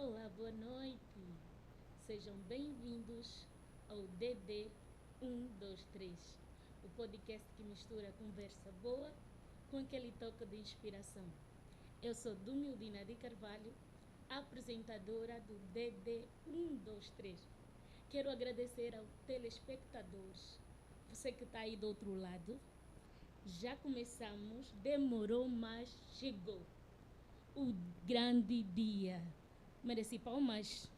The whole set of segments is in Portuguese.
Olá, boa noite. Sejam bem-vindos ao DD 123, o podcast que mistura conversa boa com aquele toque de inspiração. Eu sou Dumildina de Carvalho, apresentadora do DD 123. Quero agradecer aos telespectadores, você que está aí do outro lado. Já começamos, demorou, mas chegou. O grande dia. Mereci palmas.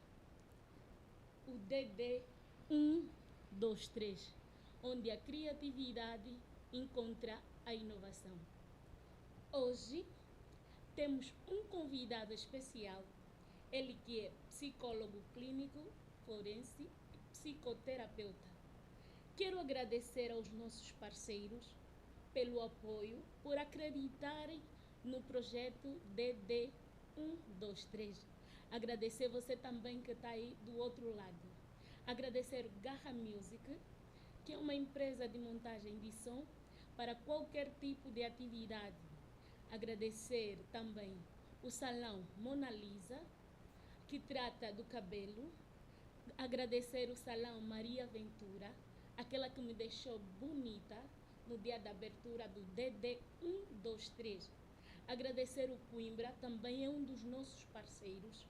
O DD 123, onde a criatividade encontra a inovação. Hoje temos um convidado especial, ele que é psicólogo clínico, forense e psicoterapeuta. Quero agradecer aos nossos parceiros pelo apoio, por acreditarem no projeto DD 123. Agradecer você também que está aí do outro lado. Agradecer Garra Music, que é uma empresa de montagem de som para qualquer tipo de atividade. Agradecer também o Salão Mona Lisa, que trata do cabelo. Agradecer o Salão Maria Ventura, aquela que me deixou bonita no dia da abertura do DD 123. Agradecer o Coimbra, também é um dos nossos parceiros.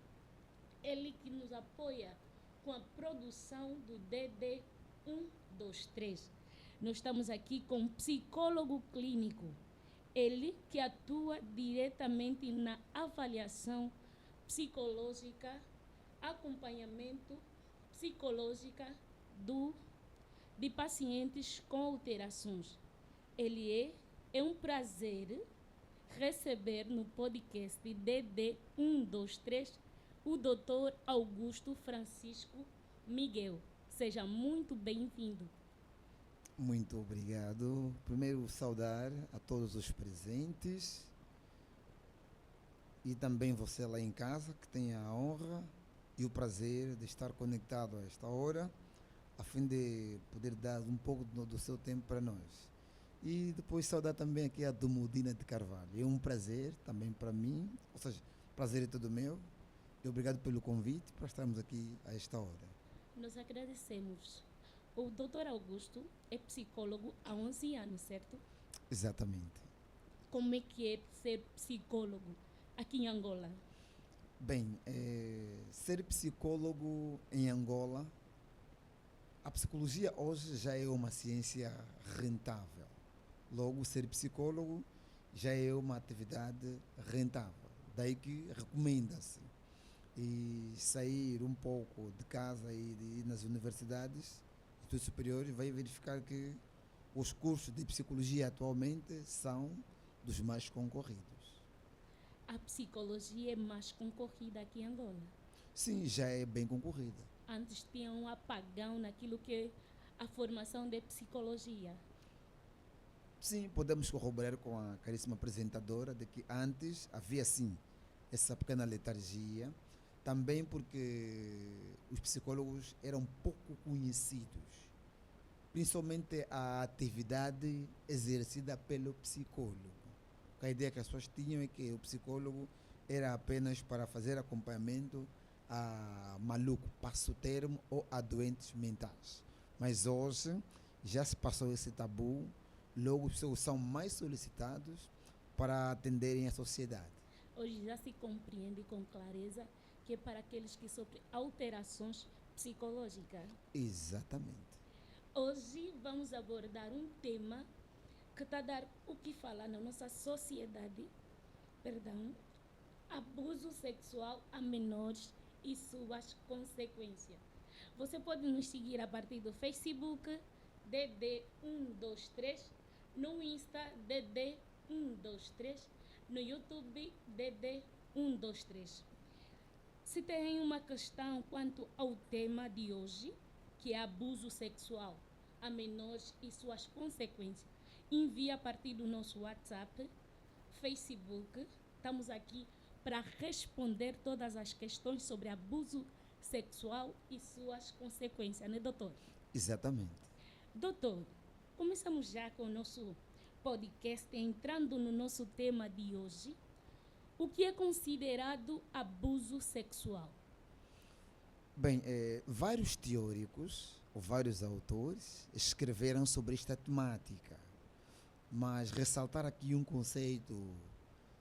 Ele que nos apoia com a produção do DD 123. Nós estamos aqui com um psicólogo clínico. Ele que atua diretamente na avaliação psicológica, acompanhamento psicológica de pacientes com alterações. É um prazer receber no podcast DD 123 o Dr. Augusto Francisco Miguel. Seja muito bem-vindo. Muito obrigado. Primeiro, saudar a todos os presentes e também você lá em casa, que tem a honra e o prazer de estar conectado a esta hora, a fim de poder dar um pouco do seu tempo para nós. E depois saudar também aqui a Dumildina de Carvalho. É um prazer também para mim, ou seja, prazer é todo meu. E obrigado pelo convite para estarmos aqui a esta hora. Nós agradecemos. O Dr. Augusto é psicólogo há 11 anos, certo? Exatamente. Como é que é ser psicólogo aqui em Angola? Bem, ser psicólogo em Angola, a psicologia hoje já é uma ciência rentável. Logo, ser psicólogo já é uma atividade rentável. Daí que recomenda-se e sair um pouco de casa e de ir nas universidades, estudos superiores, vai verificar que os cursos de psicologia atualmente são dos mais concorridos. A psicologia é mais concorrida aqui em Angola. Sim, já é bem concorrida. Antes tinha um apagão naquilo que é a formação de psicologia. Sim, podemos corroborar com a caríssima apresentadora de que antes havia sim essa pequena letargia, também porque os psicólogos eram pouco conhecidos, principalmente a atividade exercida pelo psicólogo. A ideia que as pessoas tinham é que o psicólogo era apenas para fazer acompanhamento a maluco, passo o termo, ou a doentes mentais. Mas hoje já se passou esse tabu, logo os pessoas são mais solicitados para atenderem a sociedade. Hoje já se compreende com clareza que é para aqueles que sofrem alterações psicológicas. Exatamente. Hoje vamos abordar um tema que está a dar o que falar na nossa sociedade, abuso sexual a menores e suas consequências. Você pode nos seguir a partir do Facebook, DD123, no Insta, DD123, no YouTube, DD123. Se tem uma questão quanto ao tema de hoje, que é abuso sexual a menores e suas consequências, envie a partir do nosso WhatsApp, Facebook. Estamos aqui para responder todas as questões sobre abuso sexual e suas consequências, né, doutor? Exatamente. Doutor, começamos já com o nosso podcast, entrando no nosso tema de hoje. O que é considerado abuso sexual? Bem, vários teóricos ou vários autores escreveram sobre esta temática, mas ressaltar aqui um conceito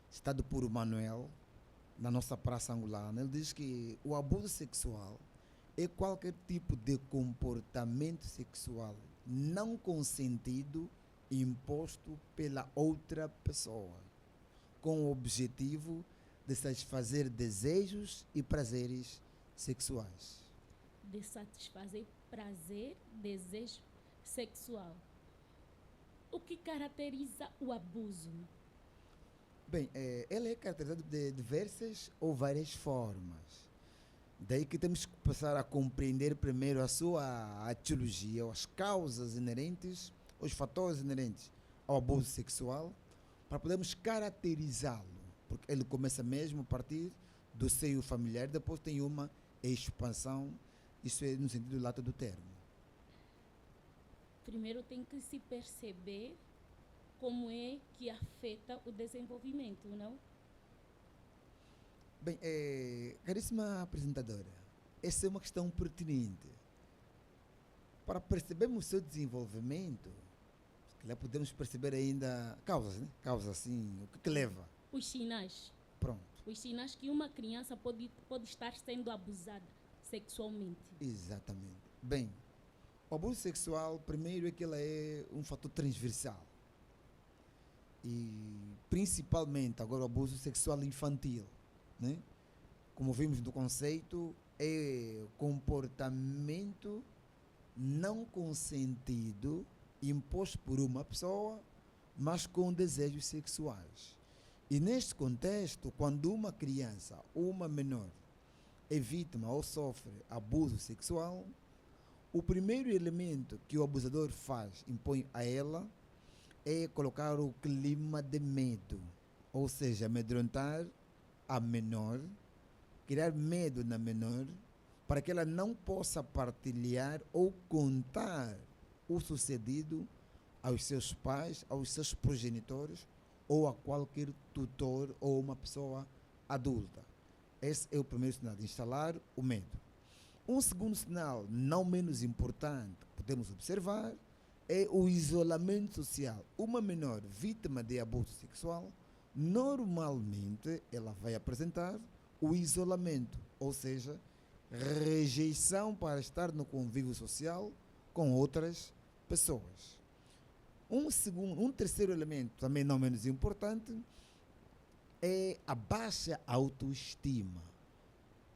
citado por Manuel na nossa praça angolana. Ele diz que o abuso sexual é qualquer tipo de comportamento sexual não consentido imposto pela outra pessoa, com o objetivo de satisfazer desejos e prazeres sexuais. De satisfazer prazer, desejo sexual. O que caracteriza o abuso? Bem, ele é caracterizado de diversas ou várias formas. Daí que temos que passar a compreender primeiro a sua etiologia, ou as causas inerentes, os fatores inerentes ao abuso sexual, para podermos caracterizá-lo. Porque ele começa mesmo a partir do seio familiar, depois tem uma expansão, isso é no sentido lato do termo. Primeiro tem que se perceber como é que afeta o desenvolvimento, não? Bem, caríssima apresentadora, essa é uma questão pertinente. Para percebermos o seu desenvolvimento, se calhar podemos perceber ainda causas, né? Causas assim, o que leva. Os sinais. Pronto. Os sinais que uma criança pode estar sendo abusada sexualmente. Exatamente. Bem, o abuso sexual, primeiro, é que ele é um fator transversal. E principalmente agora o abuso sexual infantil, né? Como vimos no conceito, é comportamento não consentido imposto por uma pessoa, mas com desejos sexuais. E neste contexto, quando uma criança ou uma menor é vítima ou sofre abuso sexual, o primeiro elemento que o abusador faz, impõe a ela, é colocar o clima de medo, ou seja, amedrontar a menor, criar medo na menor, para que ela não possa partilhar ou contar o sucedido aos seus pais, aos seus progenitores ou a qualquer tutor ou uma pessoa adulta. Esse é o primeiro sinal, de instalar o medo. Um segundo sinal, não menos importante, que podemos observar, é o isolamento social. Uma menor vítima de abuso sexual, normalmente ela vai apresentar o isolamento, ou seja, rejeição para estar no convívio social com outras pessoas. Um terceiro elemento, também não menos importante, é a baixa autoestima.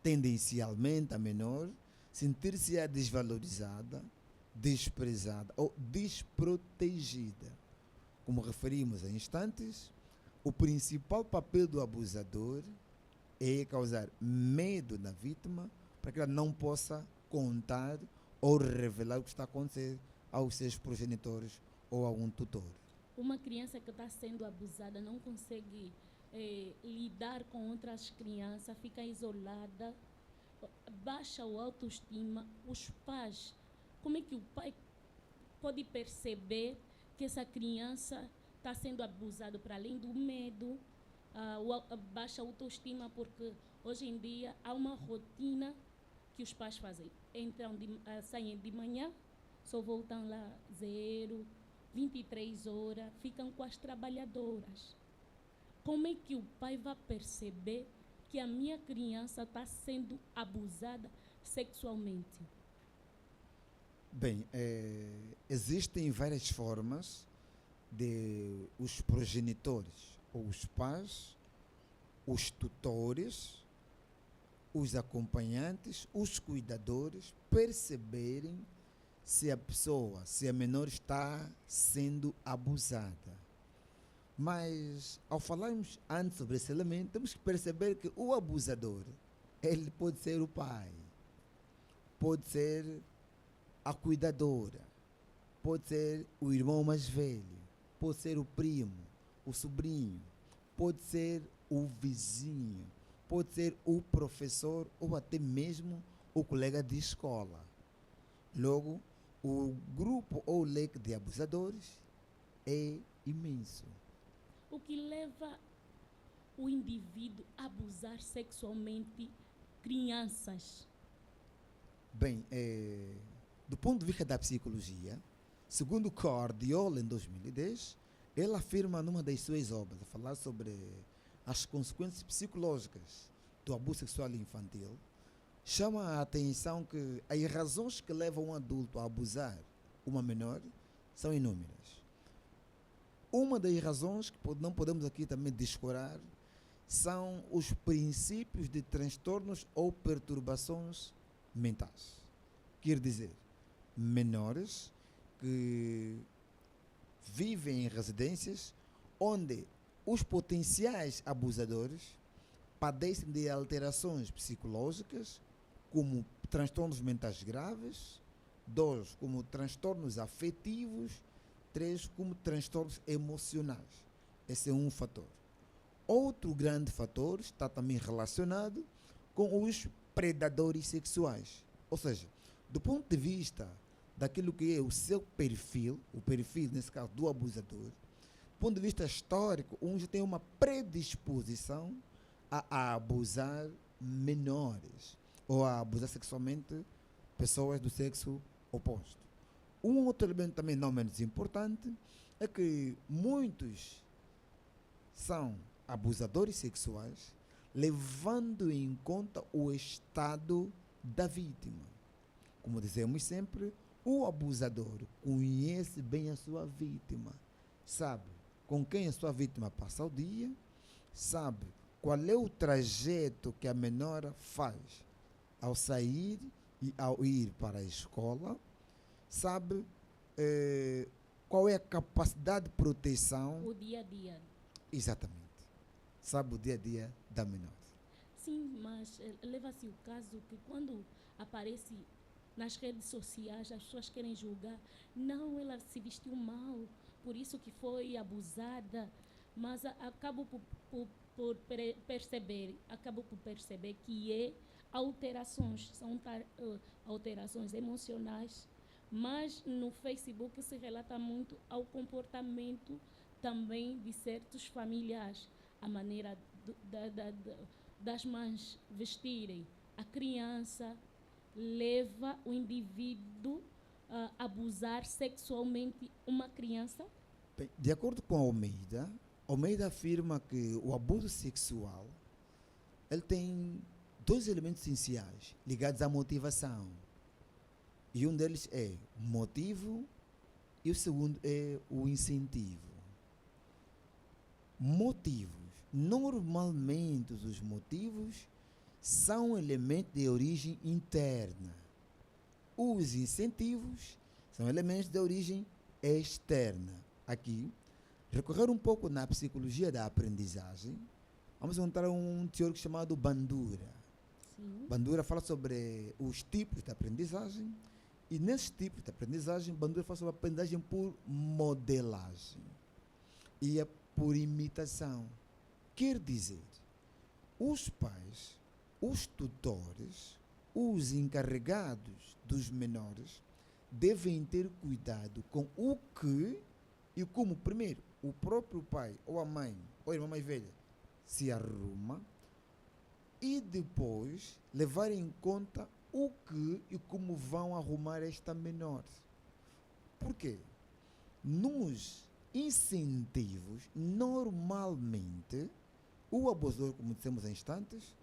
Tendencialmente a menor sentir-se desvalorizada, desprezada ou desprotegida. Como referimos em instantes, o principal papel do abusador é causar medo na vítima para que ela não possa contar ou revelar o que está acontecendo aos seus progenitores ou a um tutor. Uma criança que está sendo abusada não consegue lidar com outras crianças, fica isolada, baixa a autoestima. Os pais, como é que o pai pode perceber que essa criança está sendo abusada, para além do medo, baixa autoestima, porque hoje em dia há uma rotina que os pais fazem. Entram, saem de manhã, só voltam lá 23 horas, ficam com as trabalhadoras. Como é que o pai vai perceber que a minha criança está sendo abusada sexualmente? Bem, existem várias formas de os progenitores, ou os pais, os tutores, os acompanhantes, os cuidadores, perceberem se a pessoa, se a menor está sendo abusada. Mas, ao falarmos antes sobre esse elemento, temos que perceber que o abusador, ele pode ser o pai, pode ser a cuidadora, pode ser o irmão mais velho, pode ser o primo, o sobrinho, pode ser o vizinho, pode ser o professor ou até mesmo o colega de escola. Logo, o grupo ou leque de abusadores é imenso. O que leva o indivíduo a abusar sexualmente crianças? Bem, do ponto de vista da psicologia, segundo Cordiol, em 2010, ele afirma numa das suas obras, a falar sobre as consequências psicológicas do abuso sexual infantil, chama a atenção que as razões que levam um adulto a abusar uma menor são inúmeras. Uma das razões que não podemos aqui também descurar são os princípios de transtornos ou perturbações mentais. Quer dizer, menores que vivem em residências onde os potenciais abusadores padecem de alterações psicológicas, como transtornos mentais graves, 2, como transtornos afetivos, 3, como transtornos emocionais. Esse é um fator. Outro grande fator está também relacionado com os predadores sexuais. Ou seja, do ponto de vista daquilo que é o seu perfil, o perfil, nesse caso, do abusador, do ponto de vista histórico, um já tem uma predisposição a abusar menores ou a abusar sexualmente pessoas do sexo oposto. Um outro elemento também não menos importante é que muitos são abusadores sexuais levando em conta o estado da vítima. Como dizemos sempre, o abusador conhece bem a sua vítima, sabe com quem a sua vítima passa o dia, sabe qual é o trajeto que a menor faz ao sair e ao ir para a escola, sabe qual é a capacidade de proteção. O dia a dia. Exatamente. Sabe o dia a dia da menor. Sim, mas leva-se o caso que quando aparece nas redes sociais, as pessoas querem julgar. Não, ela se vestiu mal, por isso que foi abusada. Mas acabo por perceber que é alterações, são alterações emocionais. Mas no Facebook se relata muito ao comportamento também de certos familiares, a maneira das mães vestirem. A criança leva o indivíduo a abusar sexualmente uma criança? Bem, de acordo com Almeida afirma que o abuso sexual ele tem dois elementos essenciais ligados à motivação. E um deles é motivo e o segundo é o incentivo. Motivos. Normalmente os motivos são elementos de origem interna. Os incentivos são elementos de origem externa. Aqui, recorrer um pouco na psicologia da aprendizagem, vamos encontrar um teórico chamado Bandura. Sim. Bandura fala sobre os tipos de aprendizagem e nesses tipos de aprendizagem, Bandura fala sobre a aprendizagem por modelagem e por imitação. Quer dizer, os pais, os tutores, os encarregados dos menores devem ter cuidado com o que e como, primeiro, o próprio pai ou a mãe ou a irmã mais velha se arruma e depois levar em conta o que e como vão arrumar esta menor. Por quê? Nos incentivos, normalmente, o abusador, como dissemos em instantes,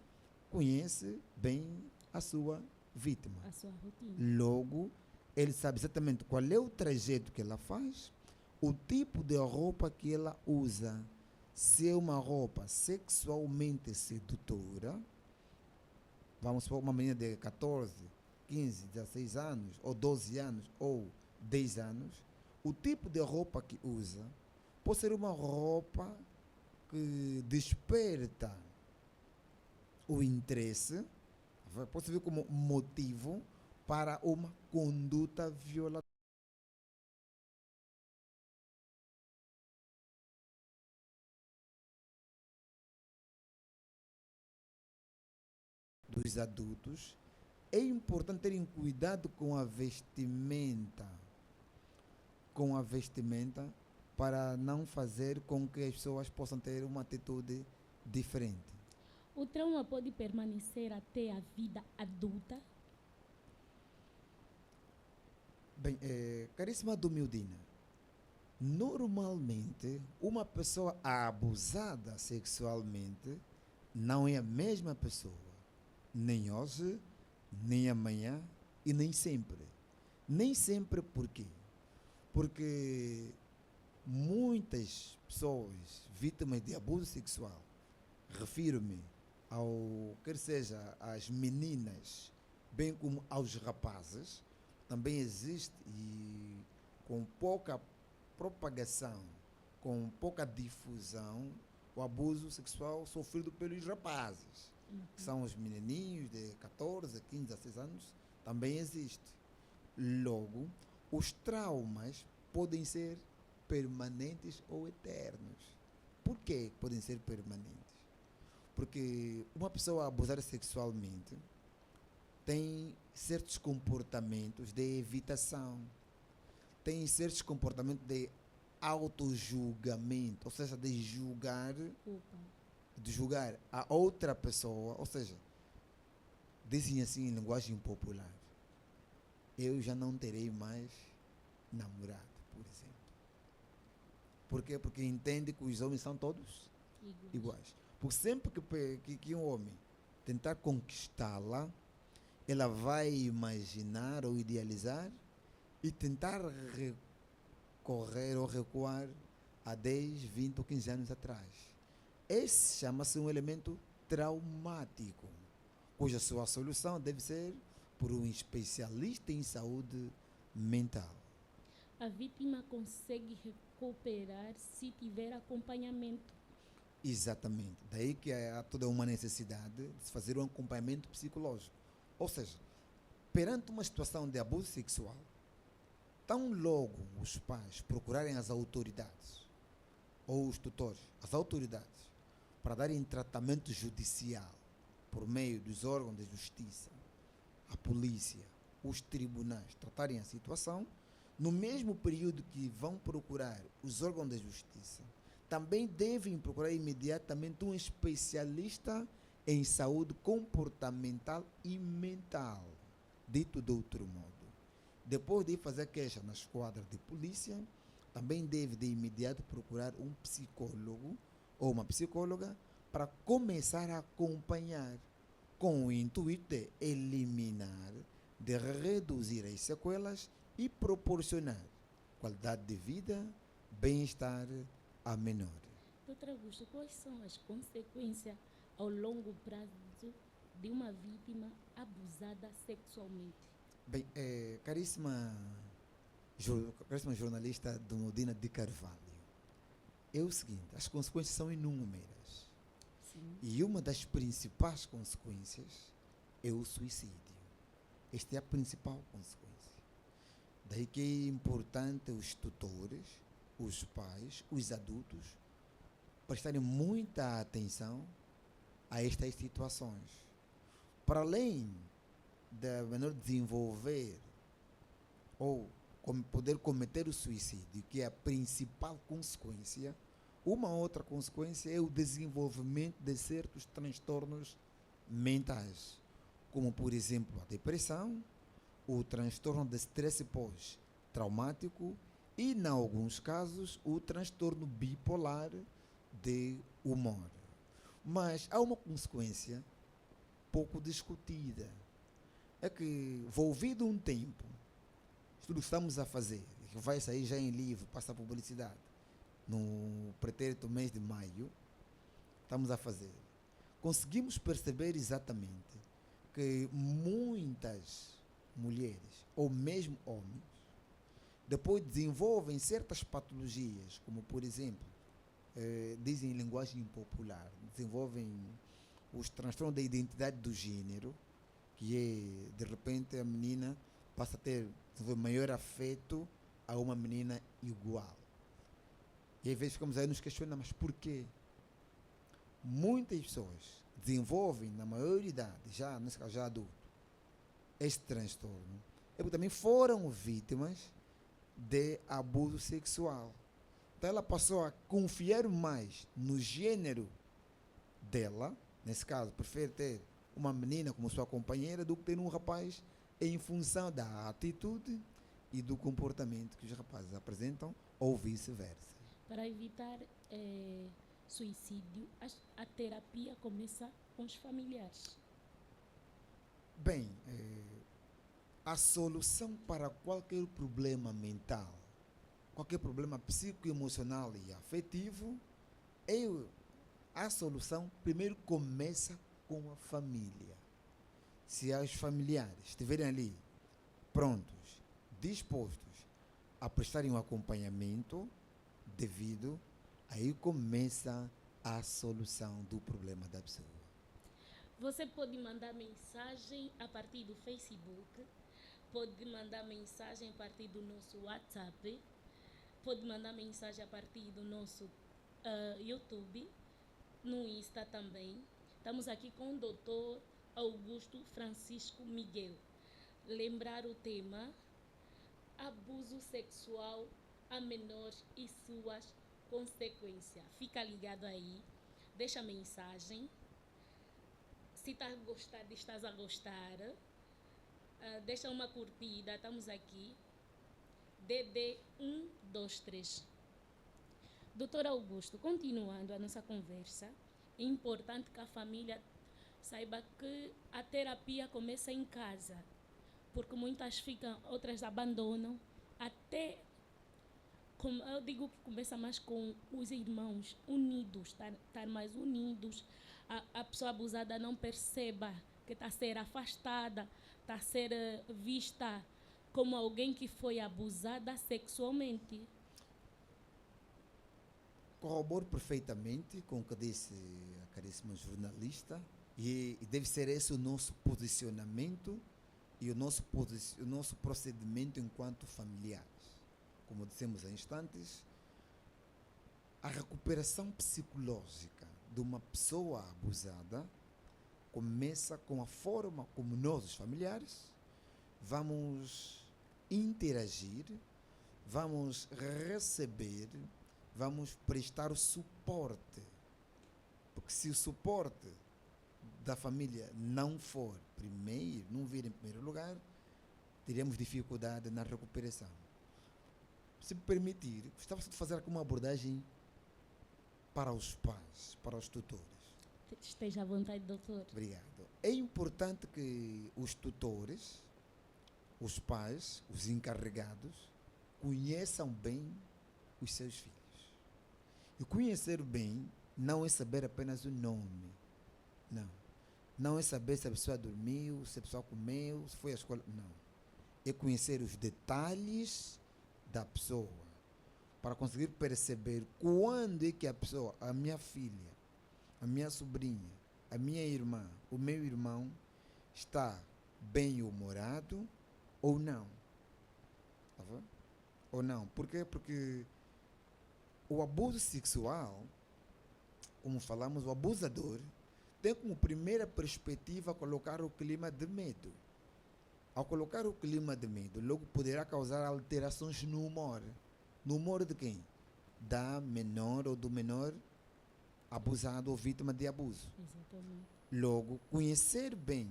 conhece bem a sua vítima. A sua rotina. Logo, ele sabe exatamente qual é o trajeto que ela faz, o tipo de roupa que ela usa, se é uma roupa sexualmente sedutora, vamos supor uma menina de 14, 15, 16 anos, ou 12 anos, ou 10 anos, o tipo de roupa que usa pode ser uma roupa que desperta o interesse, pode servir como motivo para uma conduta violatória. Dos adultos, é importante terem cuidado com a vestimenta, para não fazer com que as pessoas possam ter uma atitude diferente. O trauma pode permanecer até a vida adulta? Bem, caríssima Domildina, normalmente uma pessoa abusada sexualmente não é a mesma pessoa, nem hoje, nem amanhã e nem sempre. Nem sempre por quê? Porque muitas pessoas vítimas de abuso sexual, refiro-me ao quer seja às meninas, bem como aos rapazes, também existe e com pouca propagação, com pouca difusão, o abuso sexual sofrido pelos rapazes, que são os menininhos de 14, 15, 16 anos, também existe. Logo, os traumas podem ser permanentes ou eternos. Por que podem ser permanentes? Porque uma pessoa abusada sexualmente tem certos comportamentos de evitação, tem certos comportamentos de auto-julgamento, ou seja, Culpa. de julgar a outra pessoa, ou seja, dizem assim em linguagem popular, eu já não terei mais namorado, por exemplo. Por quê? Porque entende que os homens são todos iguais. Porque sempre que um homem tentar conquistá-la, ela vai imaginar ou idealizar e tentar recorrer ou recuar a 10, 20 ou 15 anos atrás. Esse chama-se um elemento traumático, cuja sua solução deve ser por um especialista em saúde mental. A vítima consegue recuperar se tiver acompanhamento. Exatamente. Daí que há toda uma necessidade de se fazer um acompanhamento psicológico. Ou seja, perante uma situação de abuso sexual, tão logo os pais procurarem as autoridades, ou os tutores, as autoridades, para darem tratamento judicial por meio dos órgãos de justiça, a polícia, os tribunais, tratarem a situação, no mesmo período que vão procurar os órgãos de justiça, também devem procurar imediatamente um especialista em saúde comportamental e mental, dito de outro modo. Depois de fazer queixa na esquadra de polícia, também deve de imediato procurar um psicólogo ou uma psicóloga para começar a acompanhar, com o intuito de eliminar, de reduzir as sequelas e proporcionar qualidade de vida, bem-estar a menor. Doutor Augusto, quais são as consequências ao longo prazo de uma vítima abusada sexualmente? Bem, caríssima jornalista Domodina de Carvalho, é o seguinte, as consequências são inúmeras. Sim. E uma das principais consequências é o suicídio. Esta é a principal consequência. Daí que é importante os tutores, os pais, os adultos, prestarem muita atenção a estas situações. Para além da menor desenvolver ou poder cometer o suicídio, que é a principal consequência, uma outra consequência é o desenvolvimento de certos transtornos mentais, como por exemplo a depressão, o transtorno de estresse pós-traumático e, em alguns casos, o transtorno bipolar de humor. Mas há uma consequência pouco discutida. É que, volvido um tempo, tudo que estamos a fazer, que vai sair já em livro, passa a publicidade, no pretérito mês de maio, estamos a fazer. Conseguimos perceber exatamente que muitas mulheres, ou mesmo homens, depois desenvolvem certas patologias, como por exemplo, dizem em linguagem popular, desenvolvem os transtornos da identidade do gênero, que é, de repente, a menina passa a ter maior afeto a uma menina igual. E às vezes ficamos aí nos questionando, mas por quê? Muitas pessoas desenvolvem, na maioridade, já, nesse caso já adulto, este transtorno, é porque também foram vítimas de abuso sexual. Então ela passou a confiar mais no gênero dela, nesse caso, prefere ter uma menina como sua companheira do que ter um rapaz em função da atitude e do comportamento que os rapazes apresentam ou vice-versa. Para evitar suicídio, a terapia começa com os familiares. Bem, a solução para qualquer problema mental, qualquer problema psicoemocional e afetivo, a solução primeiro começa com a família. Se os familiares estiverem ali prontos, dispostos a prestarem um acompanhamento devido, aí começa a solução do problema da pessoa. Você pode mandar mensagem a partir do Facebook, pode mandar mensagem a partir do nosso WhatsApp, pode mandar mensagem a partir do nosso YouTube, no Insta também. Estamos aqui com o Dr. Augusto Francisco Miguel. Lembrar o tema: abuso sexual a menores e suas consequências. Fica ligado aí, deixa mensagem. Se estás a gostar, deixa uma curtida, estamos aqui. DD 123. Doutor Augusto, continuando a nossa conversa, é importante que a família saiba que a terapia começa em casa, porque muitas ficam, outras abandonam, até, como eu digo, que começa mais com os irmãos unidos, estar mais unidos, a pessoa abusada não perceba que está a ser afastada, está a ser vista como alguém que foi abusada sexualmente. Corroboro perfeitamente com o que disse a caríssima jornalista, e deve ser esse o nosso posicionamento e o nosso procedimento enquanto familiares. Como dissemos há instantes, a recuperação psicológica de uma pessoa abusada começa com a forma como nós, os familiares, vamos interagir, vamos receber, vamos prestar o suporte. Porque se o suporte da família não for primeiro, não vir em primeiro lugar, teremos dificuldade na recuperação. Se me permitir, gostava de fazer aqui uma abordagem para os pais, para os tutores. Esteja à vontade, doutor. Obrigado. É importante que os tutores, os pais, os encarregados, conheçam bem os seus filhos. E conhecer bem não é saber apenas o nome. Não. Não é saber se a pessoa dormiu, se a pessoa comeu, se foi à escola. Não. É conhecer os detalhes da pessoa, para conseguir perceber quando é que a pessoa, a minha filha, a minha sobrinha, a minha irmã, o meu irmão, está bem-humorado ou não. Tá vendo? Ou não. Por quê? Porque o abuso sexual, como falamos, o abusador tem como primeira perspectiva colocar o clima de medo. Ao colocar o clima de medo, logo poderá causar alterações no humor. No humor de quem? Da menor ou do menor abusado ou vítima de abuso. Exatamente. Logo, conhecer bem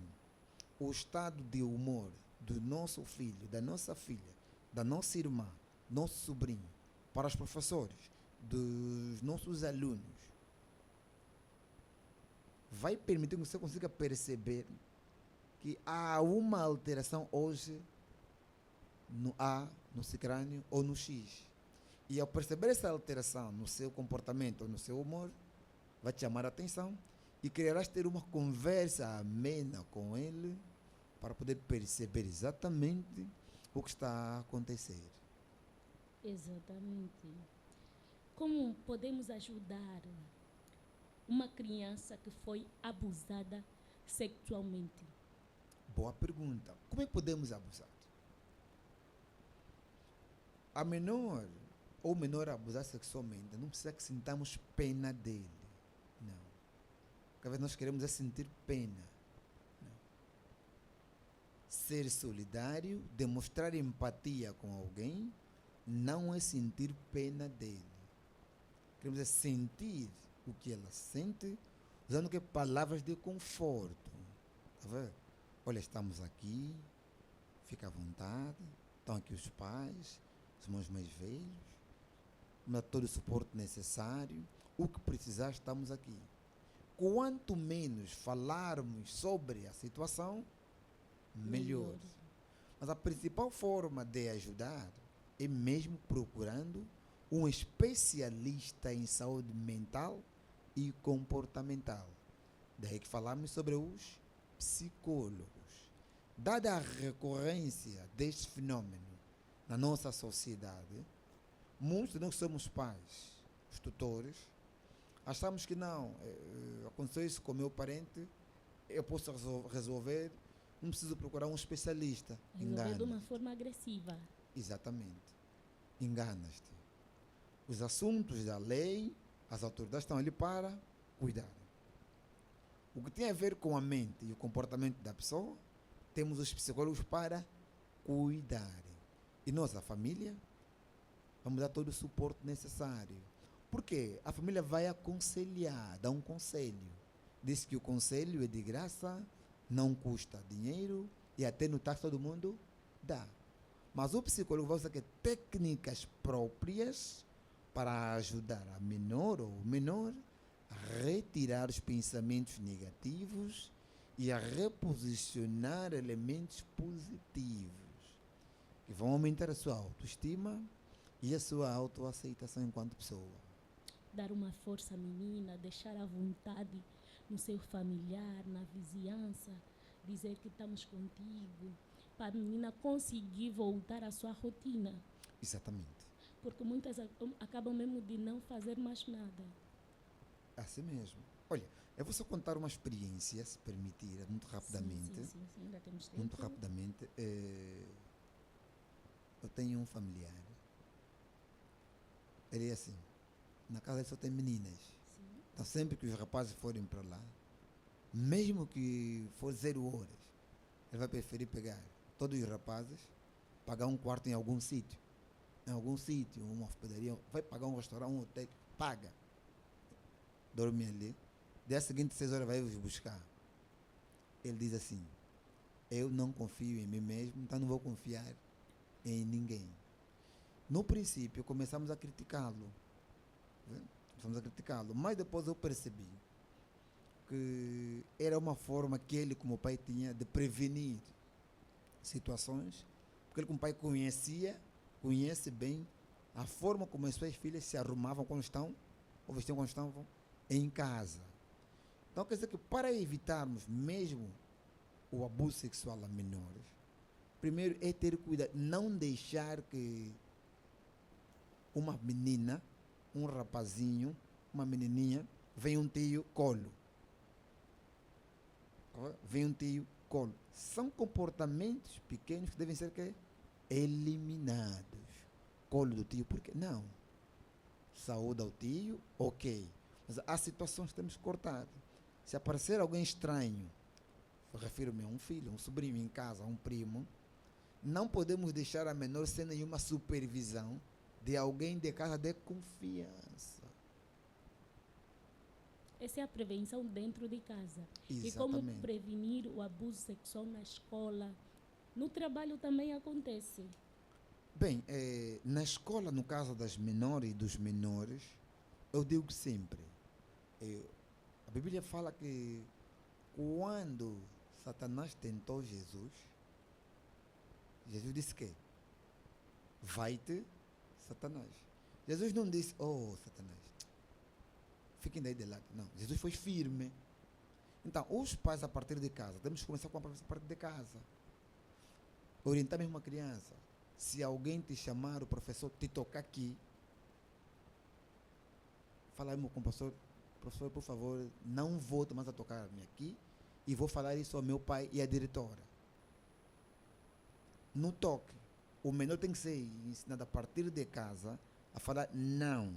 o estado de humor do nosso filho, da nossa filha, da nossa irmã, nosso sobrinho, para os professores, dos nossos alunos, vai permitir que você consiga perceber que há uma alteração hoje no A, no crânio ou no X. E ao perceber essa alteração no seu comportamento ou no seu humor, vai te chamar a atenção e quererás ter uma conversa amena com ele para poder perceber exatamente o que está a acontecer. Exatamente. Como podemos ajudar uma criança que foi abusada sexualmente? Boa pergunta. Como é que podemos abusar? A menor ou menor a abusar sexualmente, não precisa que sintamos pena dele. Não. Cada vez nós queremos é sentir pena. Não. Ser solidário, demonstrar empatia com alguém, não é sentir pena dele. Queremos é sentir o que ela sente, usando que palavras de conforto. Tá vendo? Olha, estamos aqui, fica à vontade, Estão aqui os pais, os irmãos mais velhos, dá todo o suporte necessário. O que precisar, estamos aqui. Quanto menos falarmos sobre a situação, melhor. Mas a principal forma de ajudar é mesmo procurando um especialista em saúde mental e comportamental. Daí que falamos sobre os psicólogos. Dada a recorrência deste fenômeno na nossa sociedade, muitos de nós somos pais, os tutores, achamos que não, aconteceu isso com o meu parente, eu posso resolver, não preciso procurar um especialista. Resolver de uma forma agressiva. Exatamente. Enganas-te. Os assuntos da lei, as autoridades estão ali para cuidar. O que tem a ver com a mente e o comportamento da pessoa, temos os psicólogos para cuidar. E nós, a família, vamos dar todo o suporte necessário. Porque a família vai aconselhar, dar um conselho. Diz que o conselho é de graça, não custa dinheiro e até no táxi todo mundo dá. Mas o psicólogo vai usar técnicas próprias para ajudar a menor ou o menor a retirar os pensamentos negativos e a reposicionar elementos positivos que vão aumentar a sua autoestima e a sua autoaceitação enquanto pessoa. Dar uma força à menina, deixar à vontade no seu familiar, na vizinhança, dizer que estamos contigo, para a menina conseguir voltar à sua rotina. Exatamente. Porque muitas acabam mesmo de não fazer mais nada. Assim mesmo. Olha, eu vou só contar uma experiência, se permitir, muito rapidamente. Sim, ainda temos tempo. Muito rapidamente. Eu tenho um familiar. Ele é assim, na casa dele só tem meninas. Sim. Então sempre que os rapazes forem para lá, mesmo que for 0 horas, ele vai preferir pegar todos os rapazes, pagar um quarto em algum sítio, uma hospedaria, vai pagar um restaurante, um hotel, paga. Dorme ali. Dia seguinte, 6 horas, vai os buscar. Ele diz assim: eu não confio em mim mesmo, então não vou confiar em ninguém. No princípio, começamos a criticá-lo. Mas depois eu percebi que era uma forma que ele, como pai, tinha de prevenir situações, porque ele, como pai, conhece bem a forma como as suas filhas se arrumavam quando estão, ou vestiam quando estavam em casa. Então, quer dizer que para evitarmos mesmo o abuso sexual a menores, primeiro é ter cuidado, não deixar que uma menina, um rapazinho, uma menininha, venha um tio colo. São comportamentos pequenos que devem ser eliminados. Colo do tio, por quê? Não. Saúde ao tio, ok. Mas há situações que temos que cortar. Se aparecer alguém estranho, refiro-me a um filho, um sobrinho em casa, um primo, não podemos deixar a menor sem nenhuma supervisão de alguém de casa de confiança. Essa é a prevenção dentro de casa. Exatamente. E como prevenir o abuso sexual na escola. No trabalho também acontece. Bem, na escola, no caso das menores e dos menores, eu digo sempre, a Bíblia fala que quando Satanás tentou Jesus disse que vai-te, Satanás. Jesus não disse, oh, Satanás, fiquem daí de lado. Não, Jesus foi firme. Então, os pais a partir de casa, temos que começar com a partir de casa. Orientar mesmo uma criança. Se alguém te chamar, o professor te tocar aqui, fala com o professor, por favor, não volte mais a tocar-me aqui e vou falar isso ao meu pai e à diretora. No toque, o menor tem que ser ensinado a partir de casa a falar não,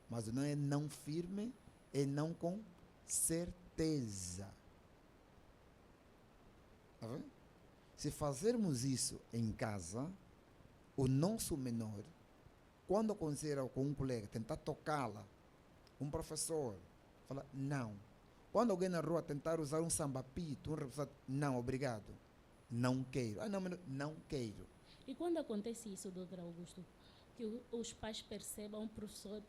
mas não é não firme, é não com certeza. Tá vendo? Se fazermos isso em casa, o nosso menor, quando acontecer com um colega, tentar tocá-la, um professor, fala não. Quando alguém na rua tentar usar um samba-pito, não, obrigado, não quero. Não quero. E quando acontece isso, doutor Augusto, que os pais percebam, o professor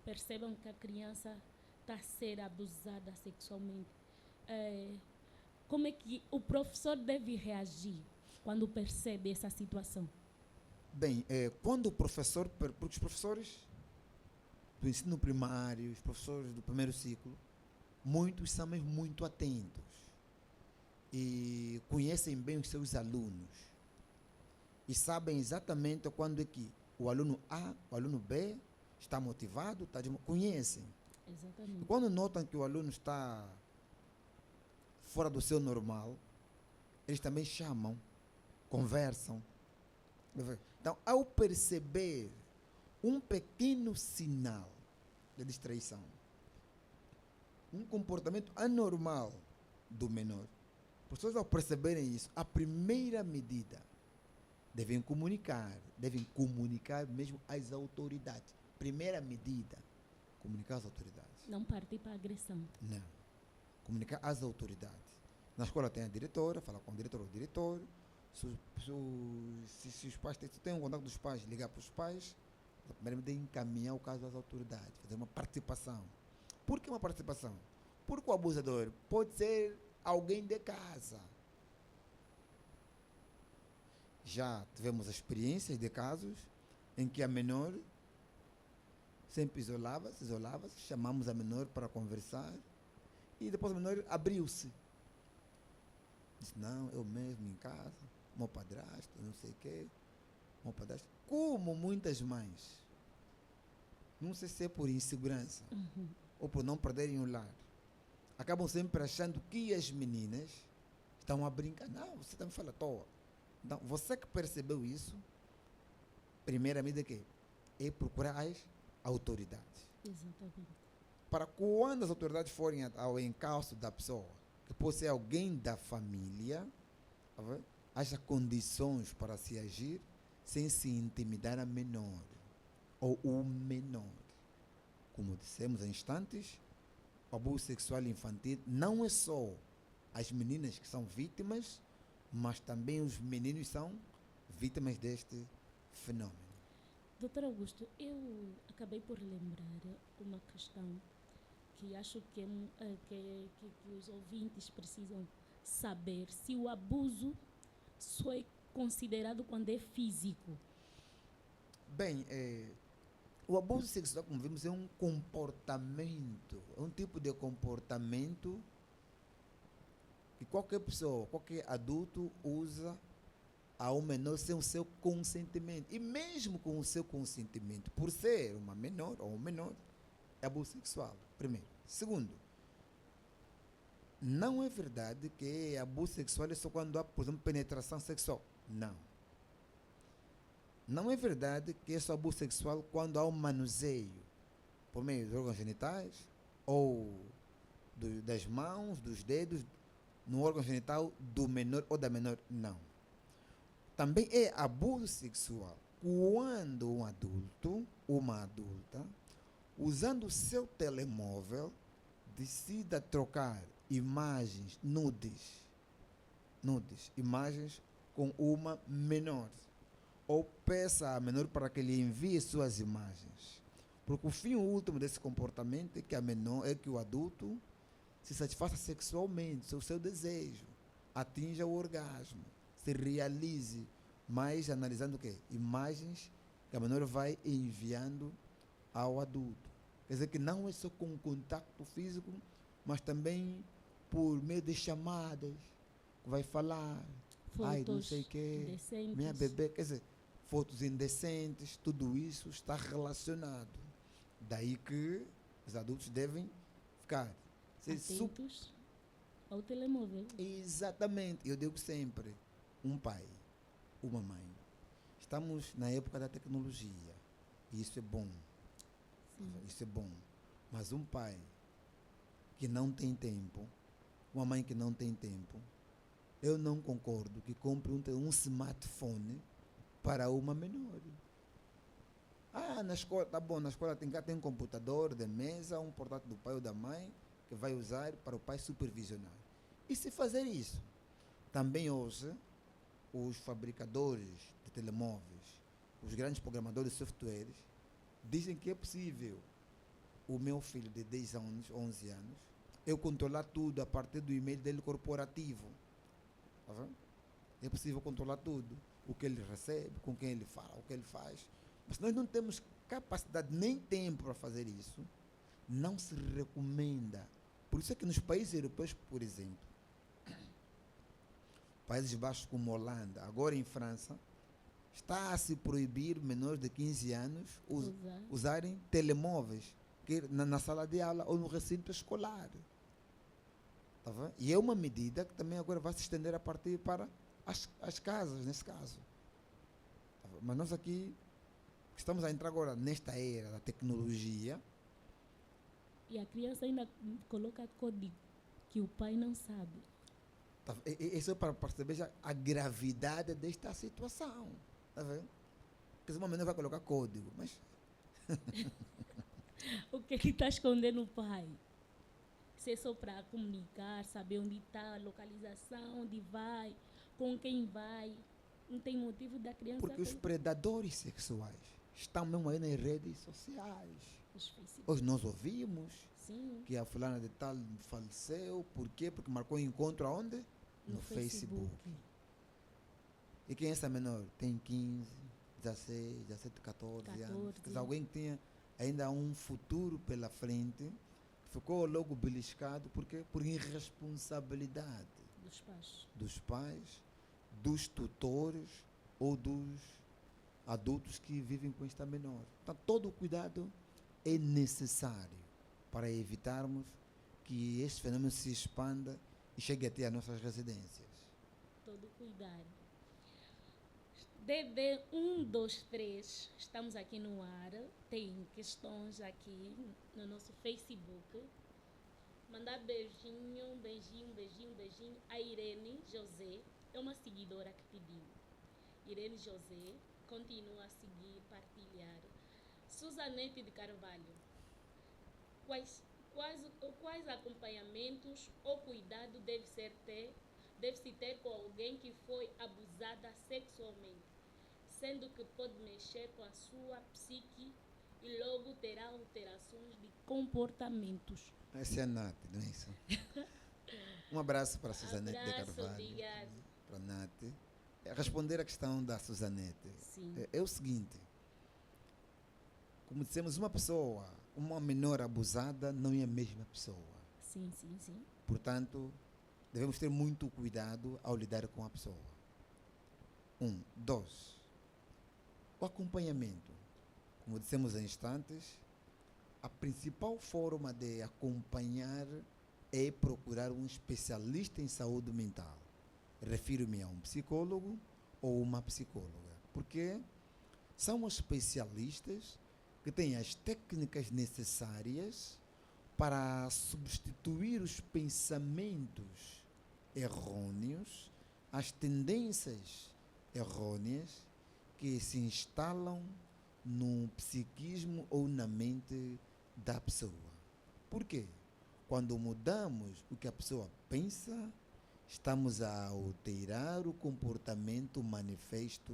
percebam que a criança está a ser abusada sexualmente, como é que o professor deve reagir quando percebe essa situação? Bem, quando o professor, porque os professores do ensino primário, os professores do primeiro ciclo, muitos são mesmo muito atentos e conhecem bem os seus alunos e sabem exatamente quando é que o aluno A, o aluno B está motivado, conhecem. Exatamente. E quando notam que o aluno está fora do seu normal, eles também chamam, conversam. Então, ao perceber um pequeno sinal de distraição, um comportamento anormal do menor, as pessoas ao perceberem isso, a primeira medida devem comunicar mesmo às autoridades. Primeira medida, comunicar às autoridades. Não partir para a agressão. Não. Comunicar às autoridades. Na escola tem a diretora, fala com o diretor ou diretor. Se os pais têm um contato dos pais, ligar para os pais, a primeira medida é encaminhar o caso às autoridades, fazer uma participação. Por que uma participação? Porque o abusador pode ser alguém de casa. Já tivemos experiências de casos em que a menor sempre isolava-se, chamamos a menor para conversar e depois a menor abriu-se. Disse, não, eu mesmo em casa, meu padrasto, não sei o quê, meu padrasto. Como muitas mães, não sei se é por insegurança ou por não perderem o lar, acabam sempre achando que as meninas estão a brincar. Não, você também fala à toa. Então, você que percebeu isso, primeira medida é procurar as autoridades. Exatamente. Para quando as autoridades forem ao encalço da pessoa, que pode ser alguém da família, haja condições para se agir sem se intimidar a menor ou o menor. Como dissemos há instantes, o abuso sexual infantil não é só as meninas que são vítimas, mas também os meninos são vítimas deste fenômeno. Doutor Augusto, eu acabei por lembrar uma questão que acho que os ouvintes precisam saber: se o abuso só é considerado quando é físico. Bem, o abuso sexual, como vimos, é um comportamento, é um tipo de comportamento que qualquer pessoa, qualquer adulto usa a um menor sem o seu consentimento. E mesmo com o seu consentimento, por ser uma menor ou um menor, é abuso sexual, primeiro. Segundo, não é verdade que abuso sexual é só quando há, por exemplo, penetração sexual. Não. Não é verdade que é só abuso sexual quando há um manuseio por meio dos órgãos genitais ou das mãos, dos dedos, no órgão genital do menor ou da menor. Não. Também é abuso sexual quando um adulto, uma adulta, usando o seu telemóvel, decida trocar imagens nudes, imagens com uma menor, ou peça à menor para que lhe envie suas imagens. Porque o fim último desse comportamento é que que o adulto se satisfaça sexualmente, o seu desejo, atinja o orgasmo, se realize, mas analisando o quê? Imagens que a menor vai enviando ao adulto. Quer dizer que não é só com contato físico, mas também por meio de chamadas, que vai falar, ai, não sei o quê, indecentes. minha bebê, quer dizer, fotos indecentes, tudo isso está relacionado. Daí que os adultos devem ficar atentos ao telemóvel. Exatamente, eu digo sempre, um pai, uma mãe, estamos na época da tecnologia, e isso é bom. Sim. Isso é bom. Mas um pai que não tem tempo, uma mãe que não tem tempo, eu não concordo que compre um smartphone para uma menor. Na escola, tá bom, na escola tem um computador de mesa, um portátil do pai ou da mãe, que vai usar para o pai supervisionar. E se fazer isso? Também hoje, os fabricadores de telemóveis, os grandes programadores de softwares, dizem que é possível o meu filho de 10 anos, 11 anos, eu controlar tudo a partir do e-mail dele corporativo. Tá vendo? É possível controlar tudo. O que ele recebe, com quem ele fala, o que ele faz. Mas nós não temos capacidade nem tempo para fazer isso. Não se recomenda. Por isso é que nos países europeus, por exemplo, Países Baixos como Holanda, agora em França, está a se proibir menores de 15 anos usarem telemóveis na sala de aula ou no recinto escolar. Tá vendo? E é uma medida que também agora vai se estender a partir para as casas, nesse caso. Tá vendo? Mas nós aqui estamos a entrar agora nesta era da tecnologia. E a criança ainda coloca código que o pai não sabe. Tá, isso é para perceber já a gravidade desta situação. Tá vendo? Porque esse momento vai colocar código, mas O que ele está escondendo o pai? Se é só para comunicar, saber onde está, a localização, onde vai, com quem vai. Não tem motivo da criança... porque os predadores sexuais estão mesmo aí nas redes sociais. Hoje nós ouvimos que a fulana de tal faleceu. Por quê? Porque marcou um encontro aonde? No Facebook. E quem é essa menor? Tem 15, 16, 17, 14 anos. Quer dizer, alguém que tinha ainda um futuro pela frente, ficou logo beliscado. Por quê? Por irresponsabilidade dos pais, dos tutores ou dos adultos que vivem com esta menor. Então, todo o cuidado é necessário para evitarmos que este fenômeno se expanda e chegue até as nossas residências. Todo cuidado. DD 123, estamos aqui no ar, tem questões aqui no nosso Facebook. Mandar beijinho. A Irene José, é uma seguidora que pediu. Irene José, continua a seguir, partilhar. Suzanete de Carvalho, quais acompanhamentos ou cuidado deve-se ter com alguém que foi abusada sexualmente, sendo que pode mexer com a sua psique e logo terá alterações de comportamentos? Essa é a Nath, não é isso? Um abraço para a Suzanete de Carvalho. Obrigado. Para a Nath. Responder à questão da Suzanete. É o seguinte: como dissemos, uma menor abusada não é a mesma pessoa. Sim. Portanto, devemos ter muito cuidado ao lidar com a pessoa. 2. O acompanhamento. Como dissemos há instantes, a principal forma de acompanhar é procurar um especialista em saúde mental. Refiro-me a um psicólogo ou uma psicóloga, porque são especialistas que têm as técnicas necessárias para substituir os pensamentos errôneos, as tendências errôneas que se instalam no psiquismo ou na mente da pessoa. Por quê? Quando mudamos o que a pessoa pensa, estamos a alterar o comportamento manifesto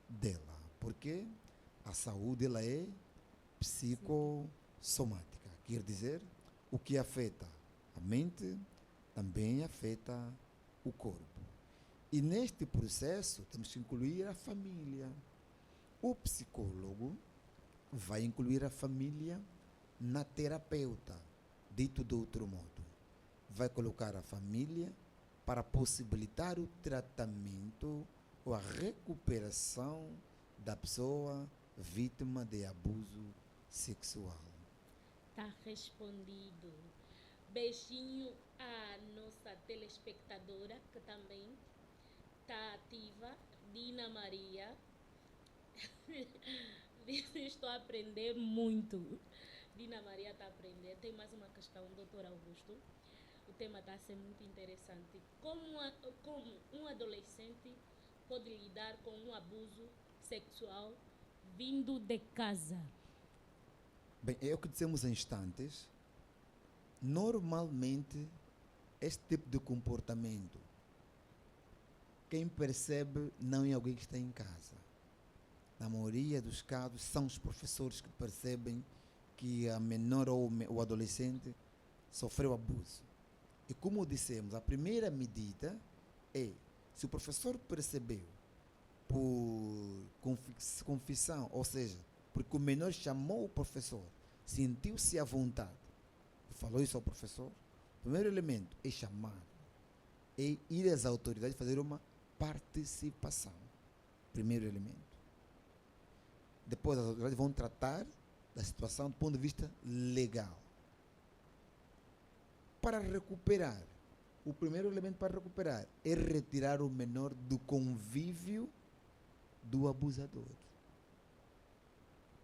dela. Porque a saúde ela é psicossomática. Quer dizer, o que afeta a mente também afeta o corpo. E neste processo temos que incluir a família. O psicólogo vai incluir a família na terapeuta, dito de outro modo. Vai colocar a família para possibilitar o tratamento ou a recuperação da pessoa vítima de abuso sexual. Está respondido. Beijinho à nossa telespectadora, que também está ativa, Dina Maria. Estou a aprender muito. Dina Maria está a aprender. Tem mais uma questão, doutor Augusto. O tema está a ser muito interessante. Como um adolescente pode lidar com um abuso sexual vindo de casa? Bem, é o que dissemos em instantes. Normalmente, este tipo de comportamento quem percebe não é alguém que está em casa. Na maioria dos casos, são os professores que percebem que a menor ou o adolescente sofreu abuso. E como dissemos, a primeira medida é, se o professor percebeu por confissão, ou seja, porque o menor chamou o professor, sentiu-se à vontade e falou isso ao professor, o primeiro elemento é chamar, é ir às autoridades fazer uma participação. Primeiro elemento. Depois as autoridades vão tratar da situação do ponto de vista legal. Para recuperar, o primeiro elemento para recuperar é retirar o menor do convívio do abusador.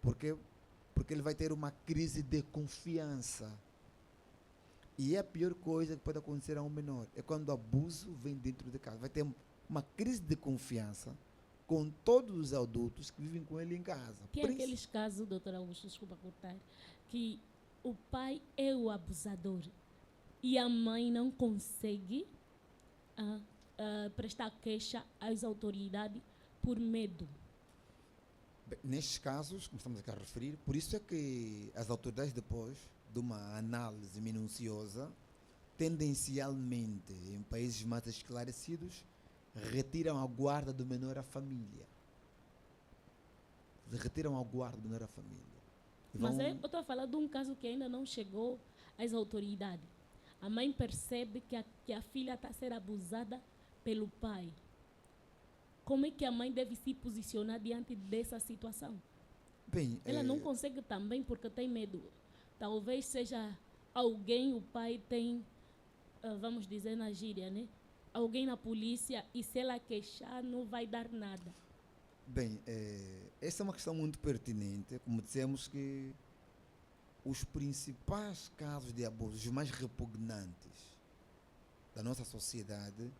Por quê? Porque ele vai ter uma crise de confiança. E é a pior coisa que pode acontecer a um menor. É quando o abuso vem dentro de casa. Vai ter uma crise de confiança com todos os adultos que vivem com ele em casa. Tem aqueles casos, doutora Augusto, desculpa cortar, que o pai é o abusador e a mãe não consegue prestar queixa às autoridades por medo. Bem, nestes casos, como estamos aqui a referir, por isso é que as autoridades, depois de uma análise minuciosa, tendencialmente, em países mais esclarecidos, retiram a guarda do menor à família. Retiram a guarda do menor à família. Mas eu estou a falar de um caso que ainda não chegou às autoridades. A mãe percebe que a filha está a ser abusada pelo pai. Como é que a mãe deve se posicionar diante dessa situação? Bem, ela não consegue também porque tem medo. Talvez seja alguém, o pai tem, vamos dizer na gíria, né? Alguém na polícia e se ela queixar não vai dar nada. Bem, essa é uma questão muito pertinente. Como dissemos que os principais casos de abuso, os mais repugnantes da nossa sociedade,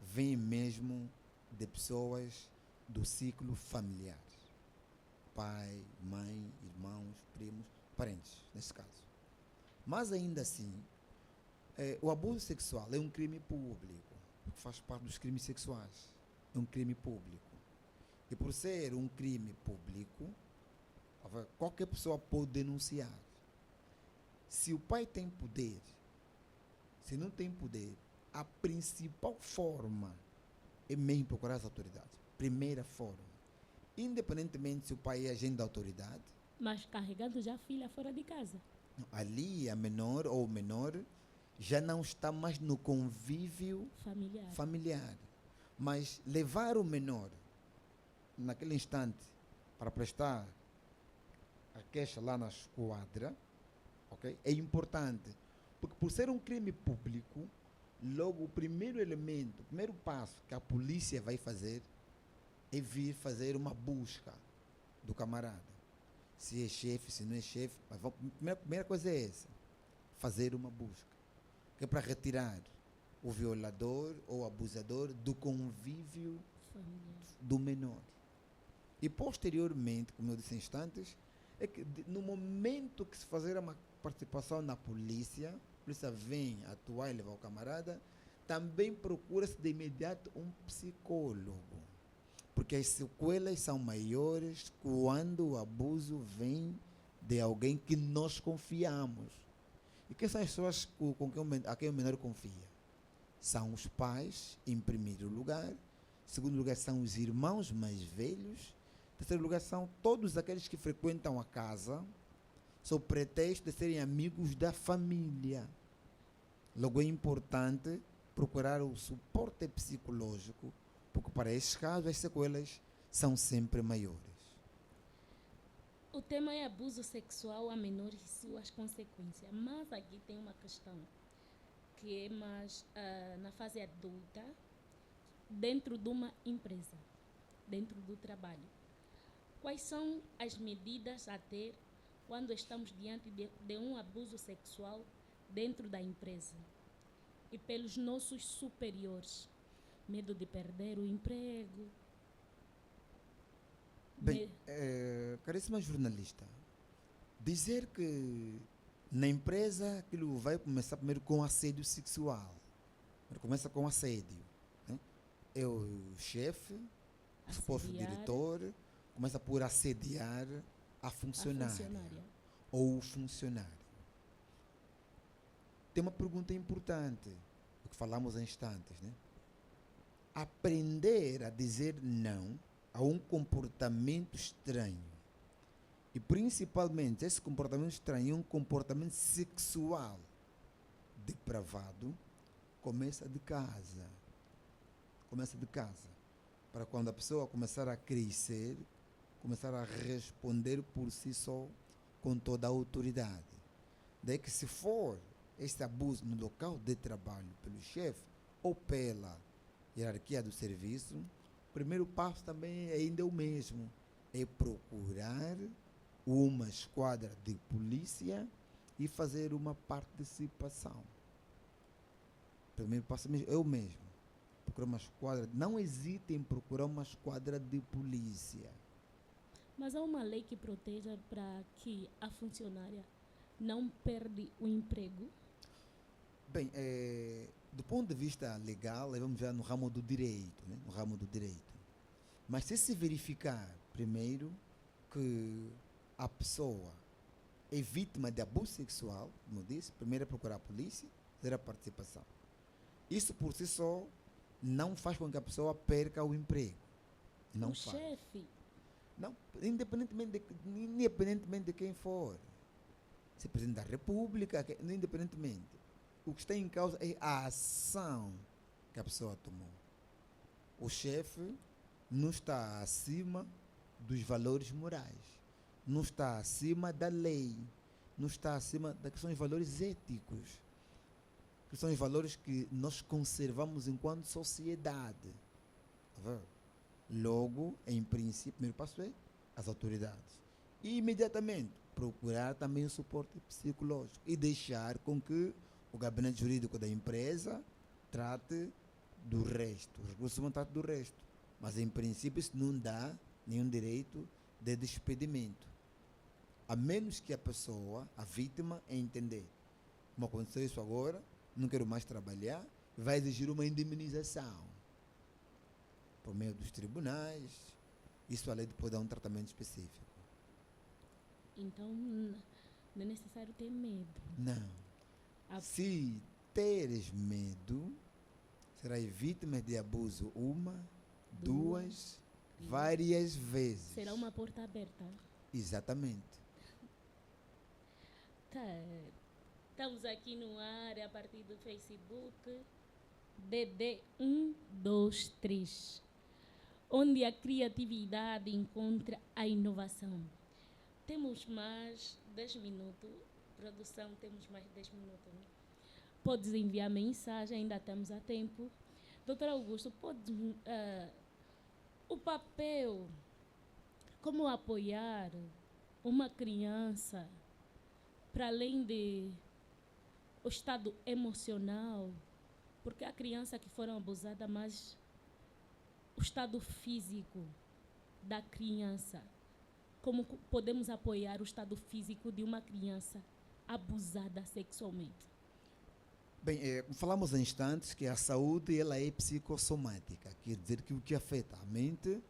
vêm mesmo de pessoas do ciclo familiar. Pai, mãe, irmãos, primos, parentes, nesse caso. Mas ainda assim, o abuso sexual é um crime público, faz parte dos crimes sexuais. É um crime público. E por ser um crime público, qualquer pessoa pode denunciar. Se o pai tem poder, se não tem poder, a principal forma é mesmo procurar as autoridades. Primeira forma. Independentemente se o pai é agente da autoridade. Mas carregando já a filha fora de casa. Ali a menor ou o menor já não está mais no convívio familiar. Mas levar o menor naquele instante para prestar a queixa lá na esquadra, okay, é importante. Porque por ser um crime público, logo o primeiro elemento, o primeiro passo que a polícia vai fazer é vir fazer uma busca do camarada. Se é chefe, se não é chefe. A primeira coisa é essa. Fazer uma busca. Que é para retirar o violador ou abusador do convívio do menor. E posteriormente, como eu disse em instantes, é que no momento que se fazer uma participação na polícia, a polícia vem atuar e levar o camarada, também procura-se de imediato um psicólogo. Porque as sequelas são maiores quando o abuso vem de alguém que nós confiamos. E quem são as pessoas a quem o menor confia? São os pais, em primeiro lugar. Em segundo lugar, são os irmãos mais velhos. Em terceiro lugar, são todos aqueles que frequentam a casa, sob pretexto de serem amigos da família. Logo, é importante procurar o suporte psicológico, porque para esses casos as sequelas são sempre maiores. O tema é abuso sexual a menores e suas consequências, mas aqui tem uma questão que é mais na fase adulta, dentro de uma empresa, dentro do trabalho. Quais são as medidas a ter quando estamos diante de um abuso sexual dentro da empresa e pelos nossos superiores? Medo de perder o emprego. Bem, caríssima jornalista, dizer que na empresa aquilo vai começar primeiro com assédio sexual. Começa com assédio. Né? é o chefe, o suposto Assediar diretor, começa por assediar a a funcionária funcionária. ou o funcionário. Tem uma pergunta importante, o que falamos há instantes, né? Aprender a dizer não a um comportamento estranho. E principalmente esse comportamento estranho, um comportamento sexual depravado, começa de casa. Começa de casa. Para quando a pessoa começar a crescer, começar a responder por si só com toda a autoridade. Daí que se for este abuso no local de trabalho pelo chefe ou pela hierarquia do serviço, o primeiro passo também ainda é o mesmo. É procurar uma esquadra de polícia e fazer uma participação. O primeiro passo é o mesmo. Procurar uma esquadra. Não hesite em procurar uma esquadra de polícia. Mas há uma lei que proteja para que a funcionária não perde o emprego? Bem, do ponto de vista legal, aí vamos já no ramo do direito, né? No ramo do direito. Mas se verificar, primeiro, que a pessoa é vítima de abuso sexual, como eu disse, primeiro é procurar a polícia, fazer a participação. Isso por si só não faz com que a pessoa perca o emprego. Não O faz. chefe, Não, independentemente de quem for. Se é presidente da República, independentemente. O que está em causa é a ação que a pessoa tomou. O chefe não está acima dos valores morais, não está acima da lei, não está acima daqueles que são os valores éticos, que são os valores que nós conservamos enquanto sociedade. Tá vendo? Logo, em princípio, o primeiro passo é as autoridades. E imediatamente procurar também o suporte psicológico e deixar com que o gabinete jurídico da empresa trate do resto, os recursos humanos tratem do resto. Mas em princípio isso não dá nenhum direito de despedimento. A menos que a pessoa, a vítima, entender. Como aconteceu isso agora, não quero mais trabalhar, vai exigir uma indemnização por meio dos tribunais. Isso a lei depois dá um tratamento específico. então não é necessário ter medo. Não. A- Se teres medo, serás vítima de abuso uma, duas, várias vezes. Será uma porta aberta. Exatamente. Tá. Estamos aqui no ar a partir do Facebook DD 123, onde a criatividade encontra a inovação. Temos mais 10 minutos. Produção, temos mais 10 minutos. Né? Podes enviar mensagem, ainda estamos a tempo. Doutor Augusto, pode o papel, como apoiar uma criança para além de o estado emocional, porque há crianças que foram abusadas, mas o estado físico da criança, como podemos apoiar o estado físico de uma criança abusada sexualmente? Bem, falamos há instantes que a saúde ela é psicossomática, quer dizer que o que afeta a mente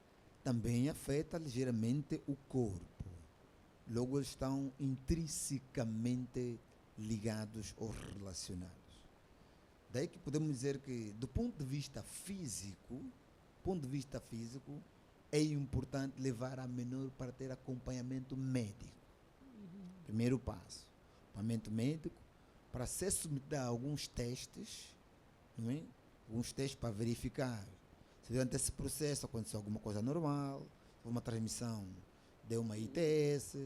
também afeta ligeiramente o corpo. Logo, eles estão intrinsecamente ligados ou relacionados. Daí que podemos dizer que, do ponto de vista físico, é importante levar a menor para ter acompanhamento médico. Primeiro passo, acompanhamento médico, para ser submetido a alguns testes, não é? Alguns testes para verificar se durante esse processo aconteceu alguma coisa normal, uma transmissão de uma ITS,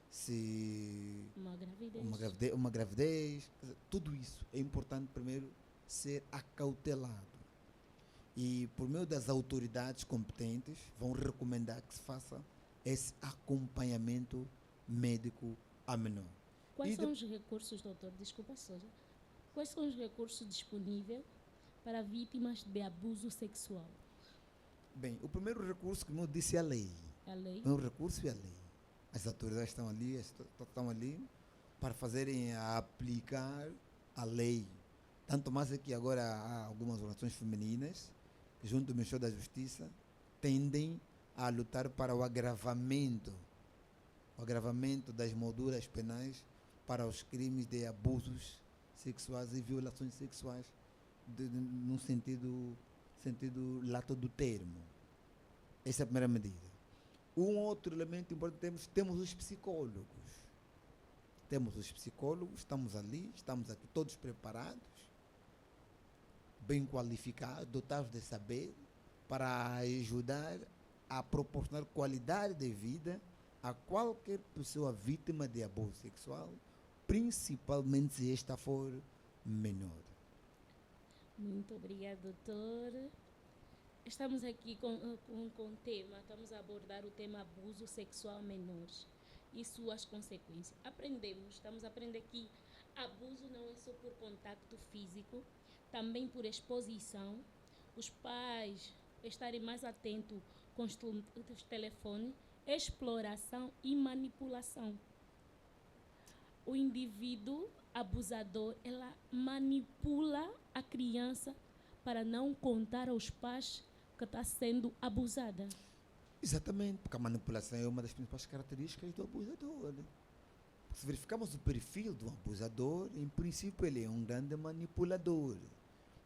se uma gravidez, tudo isso é importante primeiro ser acautelado. E por meio das autoridades competentes vão recomendar que se faça esse acompanhamento médico a menor. Quais são os recursos, doutor? Desculpa, Soja. Quais são os recursos disponíveis para vítimas de abuso sexual? Bem, o primeiro recurso, como eu disse, é a lei. A lei? O primeiro recurso é a lei. As autoridades estão ali para fazerem aplicar a lei. Tanto mais é que agora há algumas organizações femininas que junto ao Ministério da Justiça, tendem a lutar para o agravamento das molduras penais para os crimes de abusos sexuais e violações sexuais, num sentido lato do termo. Essa é a primeira medida. Um outro elemento importante, temos os psicólogos. Estamos ali, estamos aqui todos preparados, bem qualificados, dotados de saber, para ajudar a proporcionar qualidade de vida a qualquer pessoa vítima de abuso sexual, principalmente se esta for menor. Muito obrigada, doutor. Estamos aqui com o tema, estamos a abordar o tema abuso sexual a menores e suas consequências. Estamos a aprender que abuso não é só por contacto físico, também por exposição, os pais estarem mais atentos com os telefones, exploração e manipulação. O indivíduo abusador, ela manipula a criança para não contar aos pais que está sendo abusada. Exatamente, porque a manipulação é uma das principais características do abusador. Se verificarmos o perfil do abusador, em princípio ele é um grande manipulador.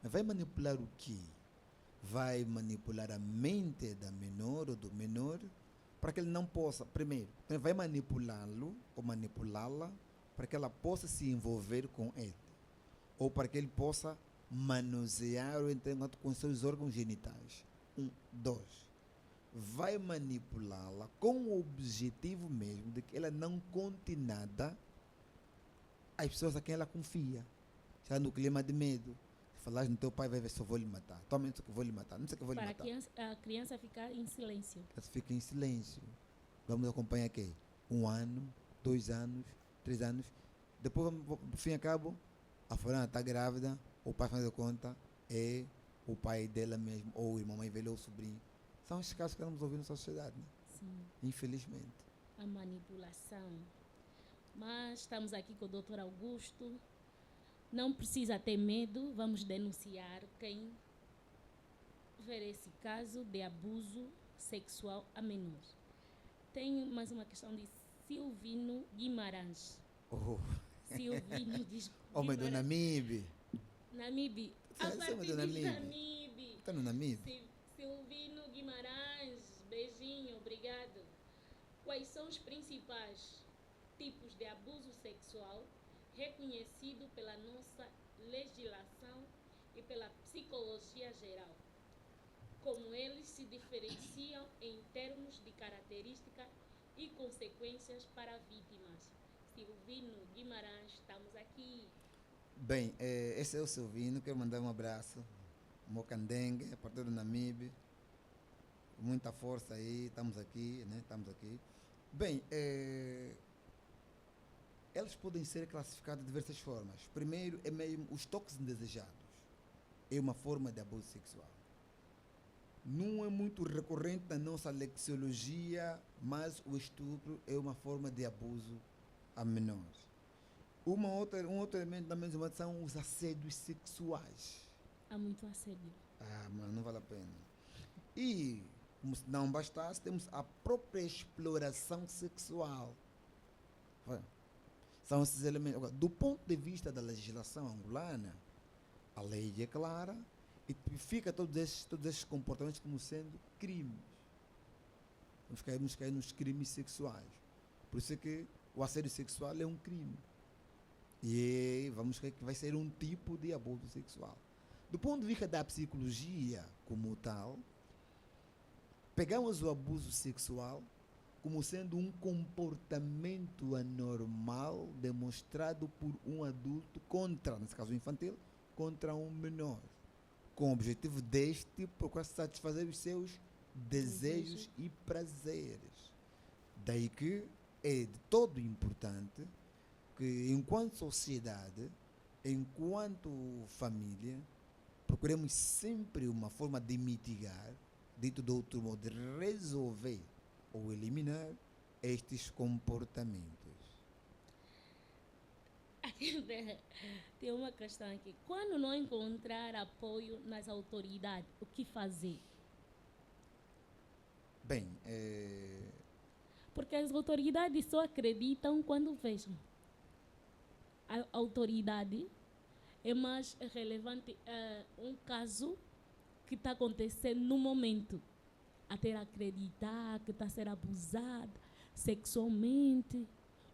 Mas vai manipular o quê? Vai manipular a mente da menor ou do menor para que ele não possa, primeiro, vai manipulá-lo ou manipulá-la para que ela possa se envolver com ele, ou para que ele possa manusear ou entrar em contato com seus órgãos genitais. 2. Vai manipulá-la com o objetivo mesmo de que ela não conte nada às pessoas a quem ela confia. Já no clima de medo. Se falares no teu pai, vai ver se eu vou lhe matar. Toma isso que eu vou lhe matar. Não sei que eu vou lhe matar. Para a criança ficar em silêncio. Ela fica em silêncio. Vamos acompanhar aqui. 1 ano, 2 anos, 3 anos. Depois, no fim e a cabo, a fulana está grávida, o pai faz de conta, é o pai dela mesmo, ou o irmão mais velho, ou o sobrinho. São os casos que estamos ouvindo na sociedade, né? Sim. Infelizmente. A manipulação. Mas estamos aqui com o Dr. Augusto. Não precisa ter medo, vamos denunciar quem ver esse caso de abuso sexual a menores. Tem mais uma questão de Silvino Guimarães. Silvino diz. Homem do Namibe. Namibe. A partir de Namibe. Está no Namibe? Silvino Guimarães, beijinho, obrigado. Quais são os principais tipos de abuso sexual reconhecido pela nossa legislação e pela psicologia geral? Como eles se diferenciam em termos de características e consequências para vítimas? Silvino Guimarães, estamos aqui. Bem, esse é o Silvino, quero mandar um abraço. Mocandengue, a partir do Namibe. Muita força aí, estamos aqui, né? Estamos aqui. Bem, elas podem ser classificadas de diversas formas. Primeiro, é mesmo os toques indesejados. É uma forma de abuso sexual. Não é muito recorrente na nossa lexiologia, mas o estupro é uma forma de abuso a menores. Um outro elemento da mesma são os assédios sexuais. Há muito assédio. Mas não vale a pena. E, como se não bastasse, temos a própria exploração sexual. São esses elementos. Agora, do ponto de vista da legislação angolana, a lei é clara e tipifica todos esses comportamentos como sendo crimes. Vamos cair nos crimes sexuais. Por isso é que o assédio sexual é um crime. E vamos cair que vai ser um tipo de abuso sexual. Do ponto de vista da psicologia como tal, pegamos o abuso sexual como sendo um comportamento anormal demonstrado por um adulto nesse caso infantil, contra um menor, com o objetivo deste procurar satisfazer os seus desejos e prazeres. Daí que é de todo importante que, enquanto sociedade, enquanto família, procuremos sempre uma forma de mitigar, dito de outro modo, de resolver ou eliminar estes comportamentos. Tem uma questão aqui. Quando não encontrar apoio nas autoridades, o que fazer? Bem, Porque as autoridades só acreditam quando vejam. A autoridade é mais relevante um caso que está acontecendo no momento. Até acreditar que está a ser abusada sexualmente.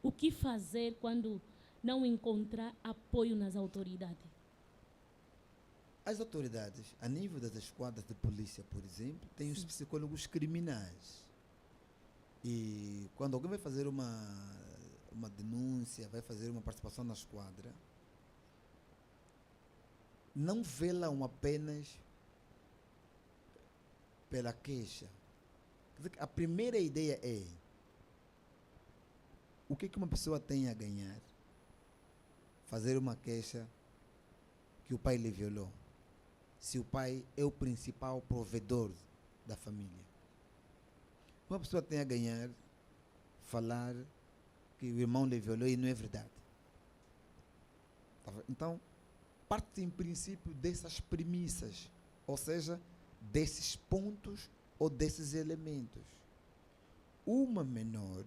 O que fazer quando não encontrar apoio nas autoridades? as autoridades, a nível das esquadras de polícia, por exemplo, têm os Sim. psicólogos criminais. E quando alguém vai fazer uma denúncia, vai fazer uma participação na esquadra, não velam apenas pela queixa. Quer dizer que a primeira ideia é o que uma pessoa tem a ganhar fazer uma queixa que o pai lhe violou, se o pai é o principal provedor da família. Uma pessoa tem a ganhar falar que o irmão lhe violou e não é verdade. Então, parte em princípio dessas premissas, ou seja, desses pontos ou desses elementos. Um menor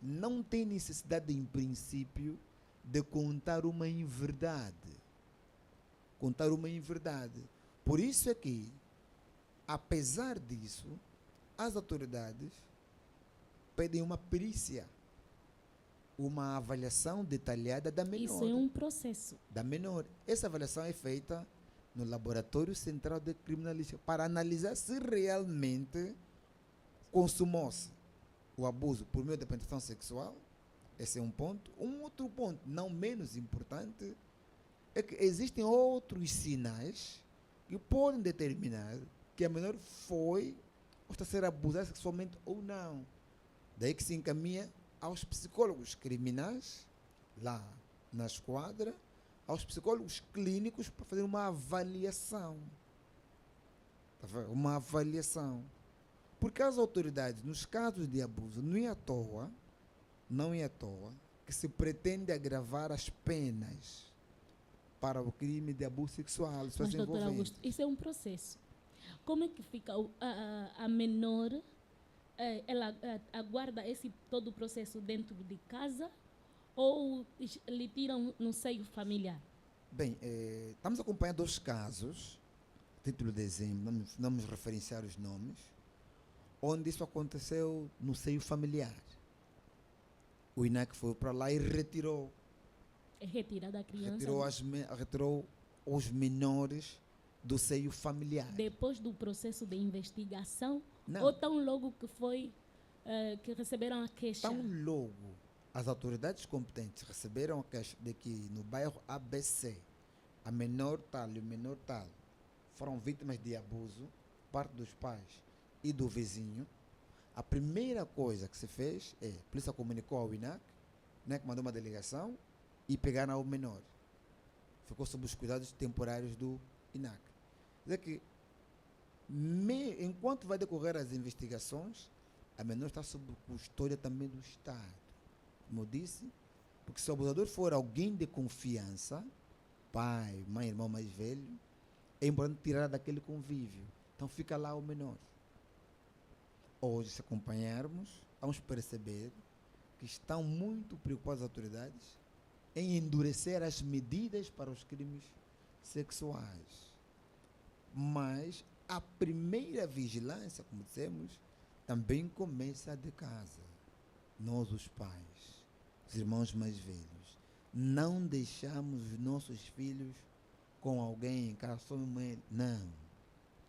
não tem necessidade em princípio de contar uma inverdade. Por isso é que, apesar disso, as autoridades pedem uma perícia, uma avaliação detalhada da menor. Isso é um processo. Da menor. Essa avaliação é feita no Laboratório Central de Criminalística para analisar se realmente consumou-se o abuso por meio da penetração sexual. Esse é um ponto. Um outro ponto, não menos importante, é que existem outros sinais que podem determinar que a menor foi ou está a ser abusada sexualmente ou não. Daí que se encaminha aos psicólogos criminais, lá na esquadra, aos psicólogos clínicos para fazer uma avaliação. Uma avaliação. Porque as autoridades, nos casos de abuso, não é à toa que se pretende agravar as penas para o crime de abuso sexual. Mas, doutor Augusto, isso é um processo. Como é que fica a menor, ela aguarda esse todo o processo dentro de casa ou lhe tiram no seio familiar? Bem, estamos acompanhando 2 casos, título de exemplo, não vamos referenciar os nomes, onde isso aconteceu no seio familiar. O INAC foi para lá e retirou. Retirada a criança? Retirou os menores do seio familiar. Depois do processo de investigação? Não. Ou tão logo que foi, que receberam a queixa? Tão logo as autoridades competentes receberam a queixa de que no bairro ABC, a menor tal e o menor tal foram vítimas de abuso, parte dos pais e do vizinho, a primeira coisa que se fez é, a polícia comunicou ao INAC, né, que mandou uma delegação, e pegaram o menor. Ficou sob os cuidados temporários do INAC. Quer dizer que, enquanto vai decorrer as investigações, a menor está sob custódia também do Estado. Como eu disse, porque se o abusador for alguém de confiança, pai, mãe, irmão mais velho, é importante tirar daquele convívio. Então fica lá o menor. Hoje, se acompanharmos, vamos perceber que estão muito preocupadas as autoridades em endurecer as medidas para os crimes sexuais. Mas a primeira vigilância, como dissemos, também começa de casa. Nós, os pais, os irmãos mais velhos, não deixamos os nossos filhos com alguém em casa, só mãe, não.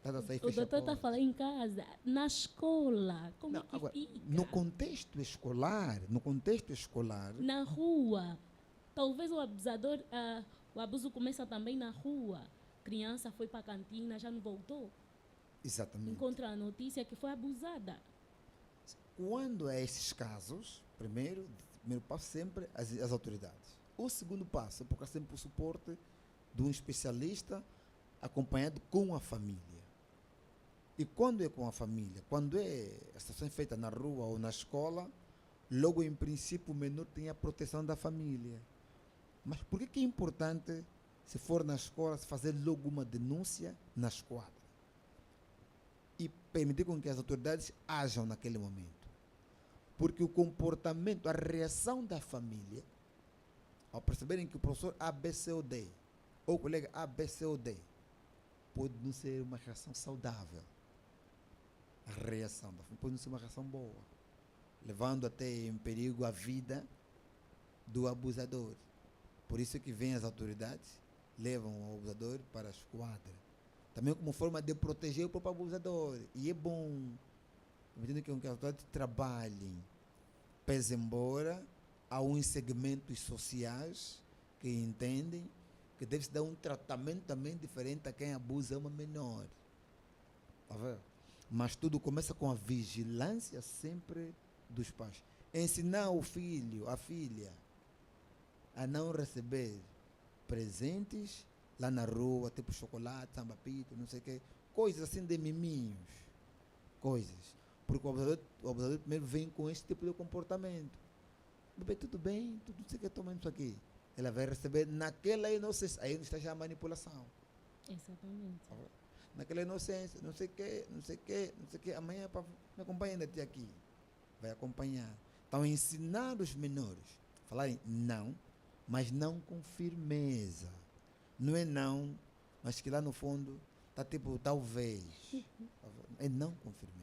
O doutor está falando em casa, na escola, como não, é que agora, fica? no contexto escolar, na rua, talvez o abusador, o abuso começa também na rua. Criança foi para a cantina, já não voltou. Exatamente. Encontra a notícia que foi abusada. Quando é esses casos, primeiro passo sempre as autoridades. O segundo passo é procurar sempre o suporte de um especialista acompanhado com a família. E quando é com a família, quando a situação é feita na rua ou na escola, logo em princípio o menor tem a proteção da família. Mas por que é importante, se for na escola, se fazer logo uma denúncia na esquadra? E permitir com que as autoridades ajam naquele momento. Porque o comportamento, a reação da família, ao perceberem que o professor A, B, C ou D, ou o colega A, B, C ou D, pode não ser uma reação saudável. A reação da família pode não ser uma reação boa, levando até em perigo a vida do abusador. Por isso que vêm as autoridades, levam o abusador para a esquadra. Também como forma de proteger o próprio abusador. E é bom, permitindo que as autoridades trabalhem, pese embora há uns segmentos sociais que entendem que deve-se dar um tratamento também diferente a quem abusa uma menor. Tá vendo? Mas tudo começa com a vigilância sempre dos pais. Ensinar o filho, a filha, a não receber presentes lá na rua, tipo chocolate, samba-pito, não sei o quê, coisas assim de miminhos, coisas. Porque o abusador primeiro vem com esse tipo de comportamento. Bebê, tudo bem, tudo não sei o que, toma isso aqui. Ela vai receber naquela inocência, aí está já a manipulação. Exatamente. Naquela inocência, não sei o que, não sei o que, não sei o que, amanhã me acompanha até aqui. Vai acompanhar. Então, ensinar os menores a falarem não, mas não com firmeza. Não é não, mas que lá no fundo está tipo talvez. É não com firmeza.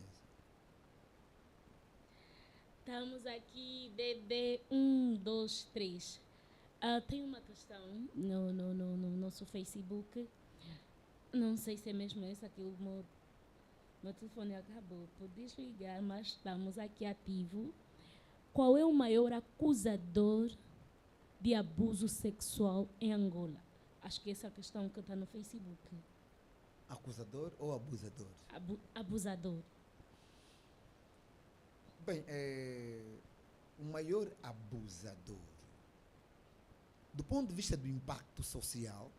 Estamos aqui, DD 1, 2, 3. Tem uma questão no nosso Facebook. Não sei se é mesmo essa que o meu telefone acabou por desligar, mas estamos aqui ativo. Qual é o maior acusador de abuso sexual em Angola? Acho que essa é a questão que está no Facebook. Acusador ou abusador? Abusador. Bem, o maior abusador, do ponto de vista do impacto social,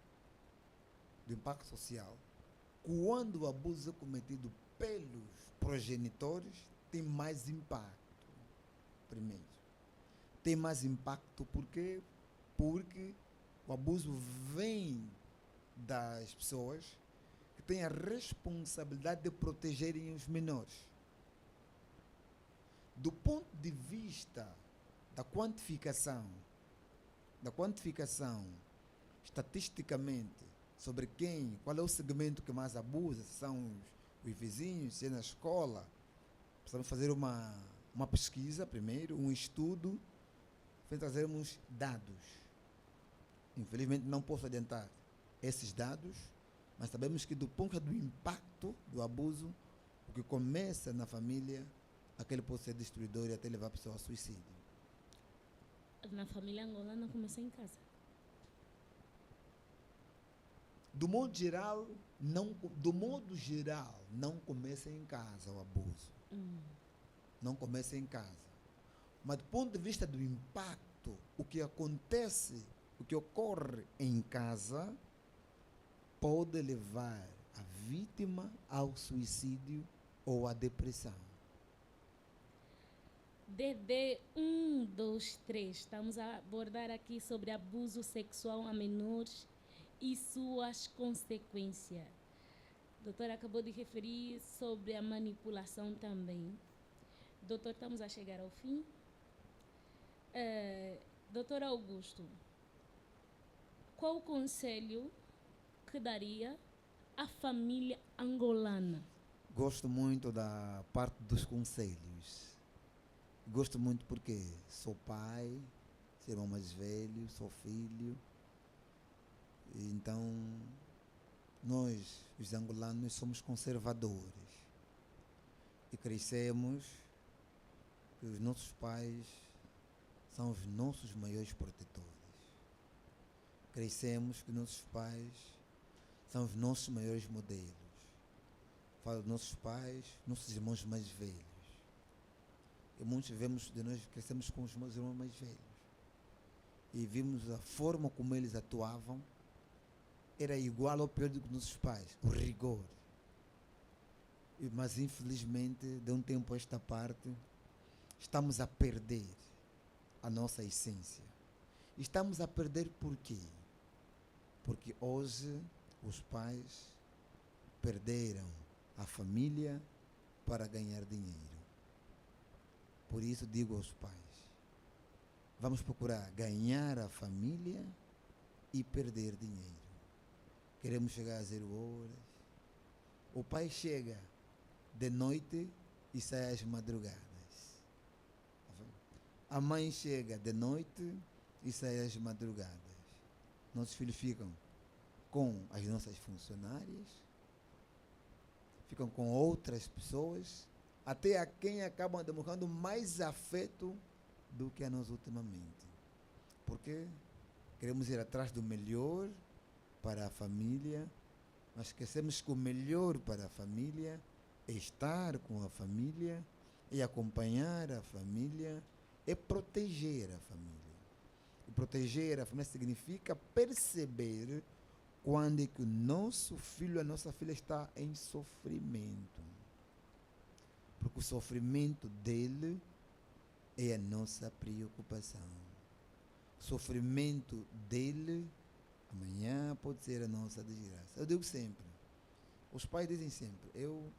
quando o abuso é cometido pelos progenitores, tem mais impacto. Primeiro, tem mais impacto porque o abuso vem das pessoas que têm a responsabilidade de protegerem os menores. Do ponto de vista da quantificação estatisticamente sobre qual é o segmento que mais abusa, se são os vizinhos, se é na escola, precisamos fazer uma pesquisa primeiro, um estudo, para trazermos dados. Infelizmente não posso adiantar esses dados, mas sabemos que do ponto do impacto do abuso, o que começa na família, aquele pode ser destruidor e até levar a pessoa ao suicídio. Na família angolana começa em casa. Do modo geral, não começa em casa o abuso. Não começa em casa. Mas do ponto de vista do impacto, o que ocorre em casa, pode levar a vítima ao suicídio ou à depressão. DD 1, 2, 3. Estamos a abordar aqui sobre abuso sexual a menores e suas consequências. A doutora acabou de referir sobre a manipulação também. Doutor, estamos a chegar ao fim. Doutor Augusto, qual o conselho que daria à família angolana? Gosto muito da parte dos conselhos. Gosto muito porque sou pai, sou irmão mais velho, sou filho. Então, nós, os angolanos, somos conservadores. E crescemos que os nossos pais são os nossos maiores protetores. Crescemos que nossos pais são os nossos maiores modelos. Falo dos nossos pais, nossos irmãos mais velhos. E muitos de nós crescemos com os meus irmãos mais velhos. E vimos a forma como eles atuavam, era igual ou pior do que nossos pais, o rigor. Mas infelizmente, de um tempo a esta parte, estamos a perder a nossa essência. Estamos a perder por quê? Porque hoje os pais perderam a família para ganhar dinheiro. Por isso digo aos pais, vamos procurar ganhar a família e perder dinheiro. Queremos chegar a 0 horas. O pai chega de noite e sai às madrugadas. A mãe chega de noite e sai às madrugadas. Nossos filhos ficam com as nossas funcionárias, ficam com outras pessoas, até a quem acabam demonstrando mais afeto do que a nós ultimamente. Porque queremos ir atrás do melhor para a família, mas esquecemos que o melhor para a família é estar com a família, é acompanhar a família, é proteger a família. E proteger a família significa perceber quando é que o nosso filho, a nossa filha está em sofrimento. Porque o sofrimento dele é a nossa preocupação. O sofrimento dele, amanhã pode ser a nossa desgraça. Eu digo sempre, os pais dizem sempre, eu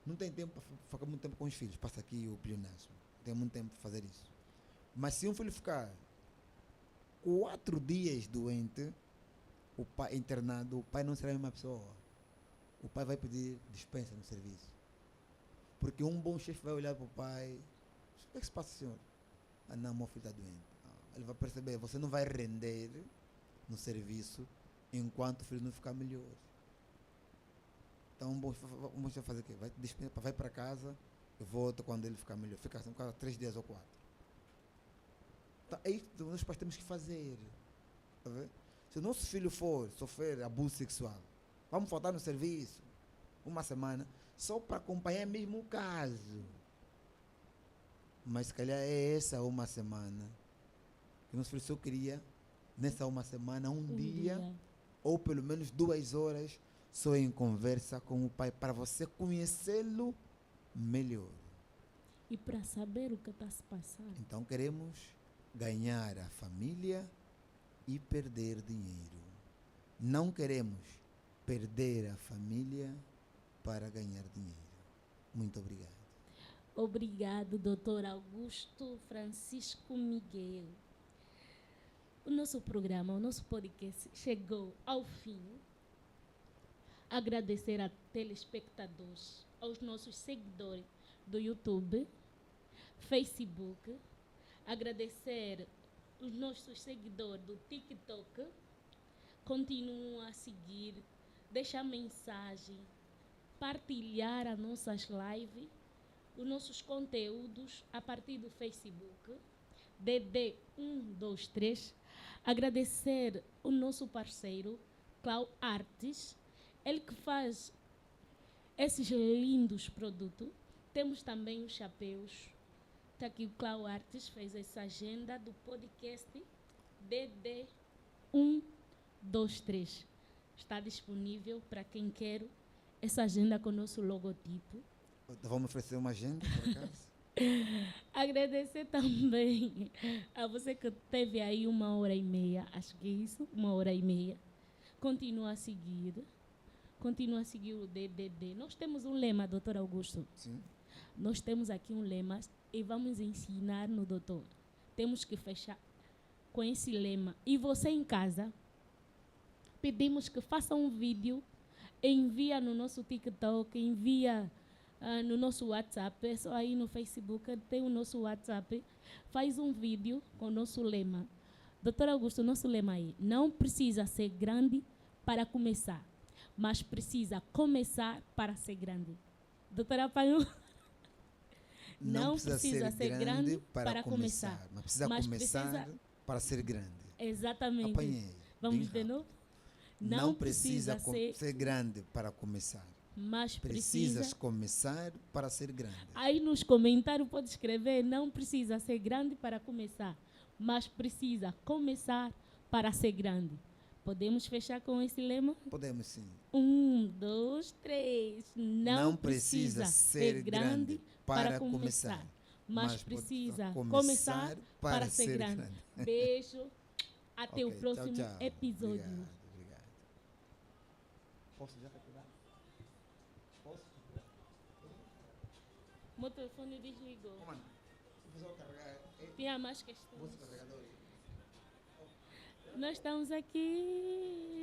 não tenho tempo para ficar muito tempo com os filhos, passa aqui o pleonasmo, não tenho muito tempo para fazer isso. Mas se um filho ficar 4 dias doente, o pai internado, o pai não será a mesma pessoa. O pai vai pedir dispensa no serviço. Porque um bom chefe vai olhar para o pai, o que é que se passa, senhor? Ah, não, meu filho está doente. Ele vai perceber, você não vai render no serviço enquanto o filho não ficar melhor. Então, um bom chefe vai fazer o quê? Vai para casa e volta quando ele ficar melhor. Fica assim, 3 dias ou 4. Então, é isso que nós pais temos que fazer. Tá vendo? Se o nosso filho for sofrer abuso sexual, vamos faltar no serviço 1 semana, só para acompanhar mesmo o caso. Mas se calhar é essa 1 semana que o nosso filho só queria, nessa 1 semana, um dia, ou pelo menos 2 horas, só em conversa com o pai, para você conhecê-lo melhor. E para saber o que está se passando. Então queremos ganhar a família e perder dinheiro. Não queremos perder a família para ganhar dinheiro. Muito obrigado. Obrigado, Dr. Augusto Francisco Miguel. O nosso programa, o nosso podcast chegou ao fim. Agradecer a telespectadores, aos nossos seguidores do YouTube, Facebook, agradecer os nossos seguidores do TikTok. Continuam a seguir, deixar mensagem, partilhar as nossas lives, os nossos conteúdos a partir do Facebook, DD123. Agradecer o nosso parceiro, Clau Artes, ele que faz esses lindos produtos. Temos também os chapéus. Está aqui o Clau Artes, fez essa agenda do podcast DD123. Está disponível para quem quer essa agenda com o nosso logotipo. Vamos oferecer uma agenda, por acaso? Agradecer também a você que teve aí 1h30, acho que é isso, 1h30. Continua a seguir o DDD. Nós temos um lema, doutor Augusto. Sim. Nós temos aqui um lema e vamos ensinar no doutor. Temos que fechar com esse lema. E você em casa, pedimos que faça um vídeo, envia no nosso TikTok, envia no nosso WhatsApp, é só aí no Facebook, tem o nosso WhatsApp, faz um vídeo com o nosso lema. Doutor Augusto, nosso lema aí, não precisa ser grande para começar, mas precisa começar para ser grande. Doutora Apanho? Não precisa ser grande para começar, mas precisa começar para ser grande. Exatamente. Apanhei. Vamos de novo? Não precisa ser grande para começar. Mas precisas começar para ser grande. Aí nos comentários pode escrever, não precisa ser grande para começar, mas precisa começar para ser grande. Podemos fechar com esse lema? Podemos sim. 1, 2, 3. Não precisa ser grande para começar, mas pode precisa começar começar para ser grande. grande. Beijo. Até o Ok, próximo tchau, tchau. episódio. Obrigado. Posso já retirar? Posso? Meu telefone desligou. Comando. Se você carregar, Tinha mais questões. você carregador. Nós estamos aqui.